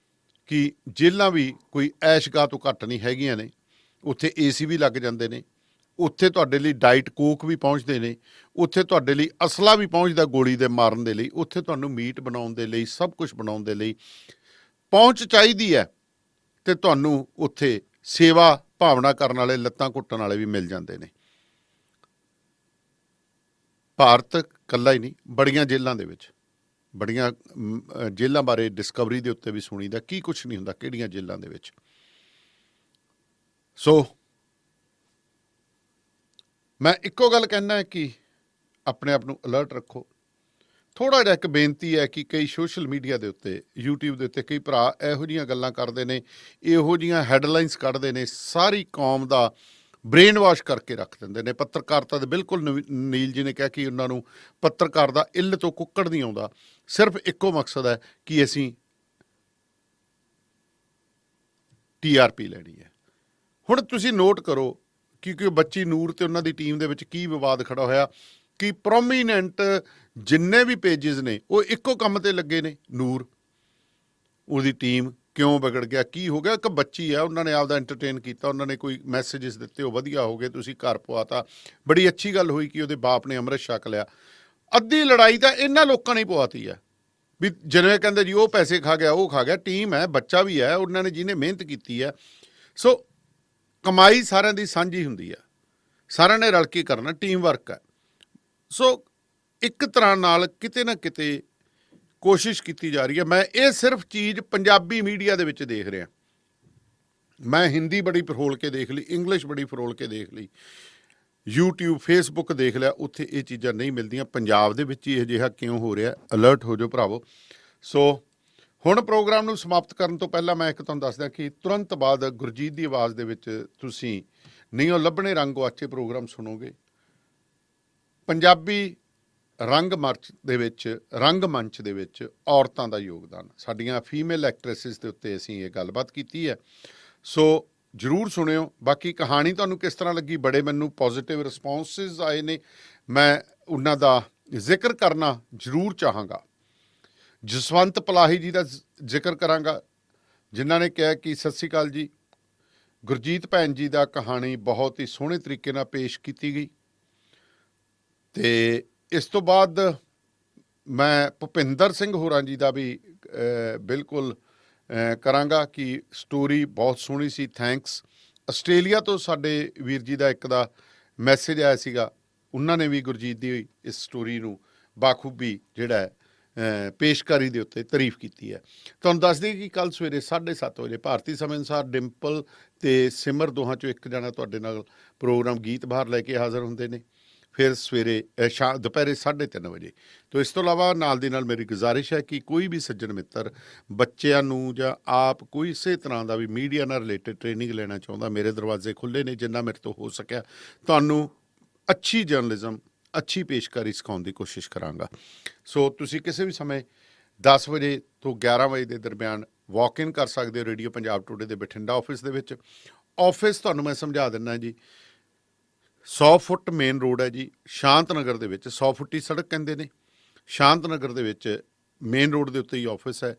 ਕਿ ਜੇਲ੍ਹਾਂ ਵੀ ਕੋਈ ਐਸ਼ਗਾਹ ਤੋਂ ਘੱਟ ਨਹੀਂ ਹੈਗੀਆਂ ਨੇ। ਉੱਥੇ AC ਵੀ ਲੱਗ ਜਾਂਦੇ ਨੇ, ਉੱਥੇ ਤੁਹਾਡੇ ਲਈ ਡਾਈਟ ਕੋਕ ਵੀ ਪਹੁੰਚਦੇ ਨੇ, ਉੱਥੇ ਤੁਹਾਡੇ ਲਈ ਅਸਲਾ ਵੀ ਪਹੁੰਚਦਾ ਗੋਲੀ ਦੇ ਮਾਰਨ ਦੇ ਲਈ, ਉੱਥੇ ਤੁਹਾਨੂੰ ਮੀਟ ਬਣਾਉਣ ਦੇ ਲਈ, ਸਭ ਕੁਝ ਬਣਾਉਣ ਦੇ ਲਈ ਪਹੁੰਚ ਚਾਹੀਦੀ ਹੈ। ਅਤੇ ਤੁਹਾਨੂੰ ਉੱਥੇ ਸੇਵਾ ਭਾਵਨਾ ਕਰਨ ਵਾਲੇ, ਲੱਤਾਂ ਘੁੱਟਣ ਵਾਲੇ ਵੀ ਮਿਲ ਜਾਂਦੇ ਨੇ। ਭਾਰਤ ਇਕੱਲਾ ਹੀ ਨਹੀਂ, ਬੜੀਆਂ ਜੇਲ੍ਹਾਂ ਦੇ ਵਿੱਚ, ਬੜੀਆਂ ਜੇਲ੍ਹਾਂ ਬਾਰੇ ਡਿਸਕਵਰੀ ਦੇ ਉੱਤੇ ਵੀ ਸੁਣੀਦਾ ਕੀ ਕੁਛ ਨਹੀਂ ਹੁੰਦਾ ਕਿਹੜੀਆਂ ਜੇਲ੍ਹਾਂ ਦੇ ਵਿੱਚ। ਸੋ ਮੈਂ ਇੱਕੋ ਗੱਲ ਕਹਿਣਾ ਕਿ ਆਪਣੇ ਆਪ ਨੂੰ ਅਲਰਟ ਰੱਖੋ। ਥੋੜ੍ਹਾ ਜਿਹਾ ਇੱਕ ਬੇਨਤੀ ਹੈ ਕਿ ਕਈ ਸੋਸ਼ਲ ਮੀਡੀਆ ਦੇ ਉੱਤੇ, YouTube ਦੇ ਉੱਤੇ ਕਈ ਭਰਾ ਇਹੋ ਜਿਹੀਆਂ ਗੱਲਾਂ ਕਰਦੇ ਨੇ, ਇਹੋ ਜਿਹੀਆਂ ਹੈਡਲਾਈਨਸ ਕੱਢਦੇ ਨੇ, ਸਾਰੀ ਕੌਮ ਦਾ ਬ੍ਰੇਨ ਵਾਸ਼ ਕਰਕੇ ਰੱਖ ਦਿੰਦੇ ਨੇ। ਪੱਤਰਕਾਰਤਾ ਦੇ ਬਿਲਕੁਲ ਨੀਲ ਜੀ ਨੇ ਕਿਹਾ ਕਿ ਉਹਨਾਂ ਨੂੰ ਪੱਤਰਕਾਰ ਦਾ ਇੱਲ ਤੋਂ ਕੁੱਕੜ ਨਹੀਂ ਆਉਂਦਾ, ਸਿਰਫ ਇੱਕੋ ਮਕਸਦ ਹੈ ਕਿ ਅਸੀਂ TRP ਲੈਣੀ ਹੈ। ਹੁਣ ਤੁਸੀਂ ਨੋਟ ਕਰੋ ਕਿ ਬੱਚੀ ਨੂਰ ਤੇ ਉਹਨਾਂ ਦੀ ਟੀਮ ਦੇ ਵਿੱਚ ਕੀ ਵਿਵਾਦ ਖੜਾ ਹੋਇਆ ਕਿ ਪ੍ਰੋਮੀਨੈਂਟ ਜਿੰਨੇ ਵੀ ਪੇਜਿਸ ਨੇ ਉਹ ਇੱਕੋ ਕੰਮ ਤੇ ਲੱਗੇ ਨੇ। ਨੂਰ, ਉਹਦੀ ਟੀਮ ਕਿਉਂ ਵਿਗੜ ਗਿਆ, ਕੀ ਹੋ ਗਿਆ? ਇੱਕ ਬੱਚੀ ਆ, ਉਹਨਾਂ ਨੇ ਆਪਦਾ ਐਂਟਰਟੇਨ ਕੀਤਾ, ਉਹਨਾਂ ਨੇ ਕੋਈ ਮੈਸੇਜਿਸ ਦਿੱਤੇ, ਉਹ ਵਧੀਆ ਹੋ ਗਏ, ਤੁਸੀਂ ਘਰ ਪਵਾਤਾ, ਬੜੀ ਅੱਛੀ ਗੱਲ ਹੋਈ ਕਿ ਉਹਦੇ ਬਾਪ ਨੇ ਅੰਮ੍ਰਿਤ ਛਕ ਲਿਆ। ਅੱਧੀ ਲੜਾਈ ਤਾਂ ਇਹਨਾਂ ਲੋਕਾਂ ਨੇ ਪਵਾਤੀ ਆ ਵੀ ਜਿਵੇਂ ਕਹਿੰਦੇ ਜੀ ਉਹ ਪੈਸੇ ਖਾ ਗਿਆ, ਉਹ ਖਾ ਗਿਆ। ਟੀਮ ਹੈ, ਬੱਚਾ ਵੀ ਹੈ, ਉਹਨਾਂ ਨੇ ਜਿਹਨੇ ਮਿਹਨਤ ਕੀਤੀ ਹੈ। ਸੋ ਕਮਾਈ ਸਾਰਿਆਂ ਦੀ ਸਾਂਝੀ ਹੁੰਦੀ ਆ, ਸਾਰਿਆਂ ਨੇ ਰਲ ਕੇ ਕਰਨਾ, ਟੀਮ ਵਰਕ ਹੈ। ਸੋ ਇੱਕ ਤਰ੍ਹਾਂ ਨਾਲ ਕਿਤੇ ਨਾ ਕਿਤੇ ਕੋਸ਼ਿਸ਼ ਕੀਤੀ ਜਾ ਰਹੀ ਹੈ। ਮੈਂ ਇਹ ਸਿਰਫ ਚੀਜ਼ ਪੰਜਾਬੀ ਮੀਡੀਆ ਦੇ ਵਿੱਚ ਦੇਖ ਰਿਹਾ, ਮੈਂ ਹਿੰਦੀ ਬੜੀ ਫਰੋਲ ਕੇ ਦੇਖ ਲਈ, ਇੰਗਲਿਸ਼ ਬੜੀ ਫਰੋਲ ਕੇ ਦੇਖ ਲਈ, YouTube Facebook ਦੇਖ ਲਿਆ, ਉੱਥੇ ਇਹ ਚੀਜ਼ਾਂ ਨਹੀਂ ਮਿਲਦੀਆਂ। ਪੰਜਾਬ ਦੇ ਵਿੱਚ ਹੀ ਅਜਿਹਾ ਕਿਉਂ ਹੋ ਰਿਹਾ? ਅਲਰਟ ਹੋ ਜਾਓ ਭਰਾਵੋ। ਸੋ ਹੁਣ ਪ੍ਰੋਗਰਾਮ ਨੂੰ ਸਮਾਪਤ ਕਰਨ ਤੋਂ ਪਹਿਲਾਂ ਮੈਂ ਇੱਕ ਤੁਹਾਨੂੰ ਦੱਸਦਾ ਕਿ ਤੁਰੰਤ ਬਾਅਦ ਗੁਰਜੀਤ ਦੀ ਆਵਾਜ਼ ਦੇ ਵਿੱਚ ਤੁਸੀਂ ਨਹੀਂ ਉਹ ਲੱਭਣੇ ਰੰਗ ਗੁਆਚੇ ਪ੍ਰੋਗਰਾਮ ਸੁਣੋਗੇ। ਪੰਜਾਬੀ ਰੰਗਮੰਚ ਦੇ ਵਿੱਚ ਔਰਤਾਂ ਦਾ ਯੋਗਦਾਨ, ਸਾਡੀਆਂ ਫੀਮੇਲ ਐਕਟਰੈਸਿਸ ਦੇ ਉੱਤੇ ਅਸੀਂ ਇਹ ਗੱਲਬਾਤ ਕੀਤੀ ਹੈ। ਸੋ ਜ਼ਰੂਰ ਸੁਣਿਓ। ਬਾਕੀ ਕਹਾਣੀ ਤੁਹਾਨੂੰ ਕਿਸ ਤਰ੍ਹਾਂ ਲੱਗੀ? ਬੜੇ ਮੈਨੂੰ ਪੋਜ਼ੀਟਿਵ ਰਿਸਪੌਂਸਿਸ ਆਏ ਨੇ, ਮੈਂ ਉਹਨਾਂ ਦਾ ਜ਼ਿਕਰ ਕਰਨਾ ਜ਼ਰੂਰ ਚਾਹਾਂਗਾ। ਜਸਵੰਤ ਪਲਾਹੀ ਜੀ ਦਾ ਜ਼ਿਕਰ ਕਰਾਂਗਾ, ਜਿਨ੍ਹਾਂ ਨੇ ਕਿਹਾ ਕਿ ਸਤਿ ਸ਼੍ਰੀ ਅਕਾਲ ਜੀ, ਗੁਰਜੀਤ ਭੈਣ ਜੀ ਦਾ ਕਹਾਣੀ ਬਹੁਤ ਹੀ ਸੋਹਣੇ ਤਰੀਕੇ ਨਾਲ ਪੇਸ਼ ਕੀਤੀ ਗਈ। ਅਤੇ ਇਸ ਤੋਂ ਬਾਅਦ ਮੈਂ ਭੁਪਿੰਦਰ ਸਿੰਘ ਹੋਰਾਂ ਜੀ ਦਾ ਵੀ ਬਿਲਕੁਲ ਕਰਾਂਗਾ ਕਿ ਸਟੋਰੀ ਬਹੁਤ ਸੋਹਣੀ ਸੀ, ਥੈਂਕਸ। ਆਸਟ੍ਰੇਲੀਆ ਤੋਂ ਸਾਡੇ ਵੀਰ ਜੀ ਦਾ ਇੱਕ ਦਾ ਮੈਸੇਜ ਆਇਆ ਸੀਗਾ, ਉਹਨਾਂ ਨੇ ਵੀ ਗੁਰਜੀਤ ਦੀ ਇਸ ਸਟੋਰੀ ਨੂੰ ਬਾਖੂਬੀ ਜਿਹੜਾ ਪੇਸ਼ਕਾਰੀ ਦੇ ਉੱਤੇ ਤਾਰੀਫ ਕੀਤੀ ਹੈ। ਤੁਹਾਨੂੰ ਦੱਸ ਦਈਏ ਕਿ ਕੱਲ੍ਹ ਸਵੇਰੇ 7:30 ਵਜੇ ਭਾਰਤੀ ਸਮੇਂ ਅਨੁਸਾਰ ਡਿੰਪਲ ਅਤੇ ਸਿਮਰ ਦੋਹਾਂ 'ਚੋਂ ਇੱਕ ਜਣਾ ਤੁਹਾਡੇ ਨਾਲ ਪ੍ਰੋਗਰਾਮ ਗੀਤ ਬਾਹਰ ਲੈ ਕੇ ਹਾਜ਼ਰ ਹੁੰਦੇ ਨੇ। ਫਿਰ ਸਵੇਰੇ ਦੁਪਹਿਰੇ 3:30 ਵਜੇ। ਤੋਂ ਇਸ ਤੋਂ ਇਲਾਵਾ ਨਾਲ ਦੀ ਨਾਲ ਮੇਰੀ ਗੁਜ਼ਾਰਿਸ਼ ਹੈ ਕਿ ਕੋਈ ਵੀ ਸੱਜਣ ਮਿੱਤਰ ਬੱਚਿਆਂ ਨੂੰ ਜਾਂ ਆਪ ਕੋਈ ਕਿਸੇ ਤਰ੍ਹਾਂ ਦਾ ਵੀ ਮੀਡੀਆ ਨਾਲ ਰਿਲੇਟਡ ਟ੍ਰੇਨਿੰਗ ਲੈਣਾ ਚਾਹੁੰਦਾ, ਮੇਰੇ ਦਰਵਾਜ਼ੇ ਖੁੱਲ੍ਹੇ ਨੇ। ਜਿੰਨਾ ਮੇਰੇ ਤੋਂ ਹੋ ਸਕਿਆ ਤੁਹਾਨੂੰ ਅੱਛੀ ਜਰਨਲਿਜ਼ਮ, ਅੱਛੀ ਪੇਸ਼ਕਾਰੀ ਸਿਖਾਉਣ ਦੀ ਕੋਸ਼ਿਸ਼ ਕਰਾਂਗਾ। ਸੋ ਤੁਸੀਂ ਕਿਸੇ ਵੀ ਸਮੇਂ 10 ਵਜੇ ਤੋਂ 11 ਵਜੇ ਦੇ ਦਰਮਿਆਨ ਵਾਕ ਇਨ ਕਰ ਸਕਦੇ ਹੋ ਰੇਡੀਓ ਪੰਜਾਬ ਟੂਡੇ ਦੇ ਬਠਿੰਡਾ ਆਫਿਸ ਦੇ ਵਿੱਚ। ਆਫਿਸ ਤੁਹਾਨੂੰ ਮੈਂ ਸਮਝਾ ਦਿੰਦਾ ਜੀ, 100 ਫੁੱਟ ਮੇਨ ਰੋਡ ਹੈ ਜੀ, ਸ਼ਾਂਤ ਨਗਰ ਦੇ ਵਿੱਚ। 100 ਫੁੱਟੀ ਸੜਕ ਕਹਿੰਦੇ ਨੇ, ਸ਼ਾਂਤ ਨਗਰ ਦੇ ਵਿੱਚ ਮੇਨ ਰੋਡ ਦੇ ਉੱਤੇ ਹੀ ਆਫਿਸ ਹੈ।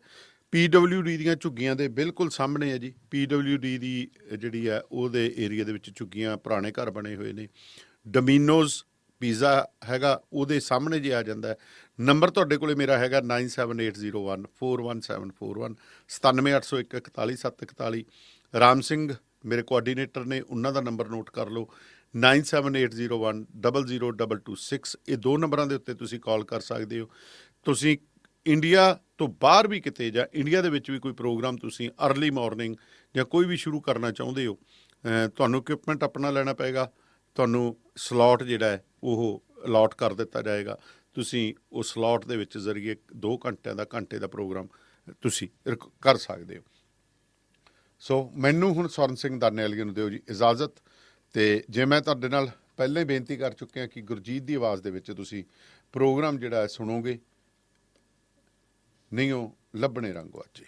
PWD ਦੀਆਂ ਝੁੱਗੀਆਂ ਦੇ ਬਿਲਕੁਲ ਸਾਹਮਣੇ ਹੈ ਜੀ। PWD ਦੀ ਜਿਹੜੀ ਹੈ ਉਹਦੇ ਏਰੀਆ ਦੇ ਵਿੱਚ ਝੁੱਗੀਆਂ, ਪੁਰਾਣੇ ਘਰ ਬਣੇ ਹੋਏ ਨੇ। ਡੋਮੀਨੋਜ਼ ਪੀਜ਼ਾ ਹੈਗਾ, ਉਹਦੇ ਸਾਹਮਣੇ ਜੇ ਆ ਜਾਂਦਾ। ਨੰਬਰ ਤੁਹਾਡੇ ਕੋਲ ਮੇਰਾ ਹੈਗਾ 9780141741, 9780141741। ਰਾਮ ਸਿੰਘ ਮੇਰੇ ਕੋਆਰਡੀਨੇਟਰ ਨੇ, ਉਹਨਾਂ ਦਾ ਨੰਬਰ ਨੋਟ ਕਰ ਲਓ, 9780100226। ਇਹ ਦੋ ਨੰਬਰਾਂ ਦੇ ਉੱਤੇ ਤੁਸੀਂ ਕਾਲ ਕਰ ਸਕਦੇ ਹੋ। ਤੁਸੀਂ ਇੰਡੀਆ ਤੋਂ ਬਾਹਰ ਵੀ ਕਿਤੇ ਜਾਂ ਇੰਡੀਆ ਦੇ ਵਿੱਚ ਵੀ ਕੋਈ ਪ੍ਰੋਗਰਾਮ ਤੁਸੀਂ ਅਰਲੀ ਮਾਰਨਿੰਗ ਜਾਂ ਕੋਈ ਵੀ ਸ਼ੁਰੂ ਕਰਨਾ ਚਾਹੁੰਦੇ ਹੋ, ਤੁਹਾਨੂੰ ਇਕੁਇਪਮੈਂਟ ਆਪਣਾ ਲੈਣਾ ਪਏਗਾ, ਤੁਹਾਨੂੰ ਸਲੋਟ ਜਿਹੜਾ ਹੈ ਉਹ ਅਲਾਟ ਕਰ ਦਿੱਤਾ ਜਾਏਗਾ। ਤੁਸੀਂ ਉਸ ਸਲੋਟ ਦੇ ਵਿੱਚ ਜ਼ਰੀਏ 2 ਘੰਟੇ ਦਾ ਪ੍ਰੋਗਰਾਮ ਤੁਸੀਂ ਕਰ ਸਕਦੇ ਹੋ। ਸੋ ਮੈਨੂੰ ਹੁਣ ਸਵਰਨ ਸਿੰਘ ਦਾਨੇ ਵਾਲੀਏ ਨੂੰ ਦਿਓ ਜੀ ਇਜਾਜ਼ਤ। ਅਤੇ ਜੇ ਮੈਂ ਤੁਹਾਡੇ ਨਾਲ ਪਹਿਲਾਂ ਹੀ ਬੇਨਤੀ ਕਰ ਚੁੱਕਿਆ ਕਿ ਗੁਰਜੀਤ ਦੀ ਆਵਾਜ਼ ਦੇ ਵਿੱਚ ਤੁਸੀਂ ਪ੍ਰੋਗਰਾਮ ਜਿਹੜਾ ਹੈ ਸੁਣੋਗੇ, ਨਹੀਂ ਉਹ ਲੱਭਣੇ ਰੰਗੋ ਅੱਜ।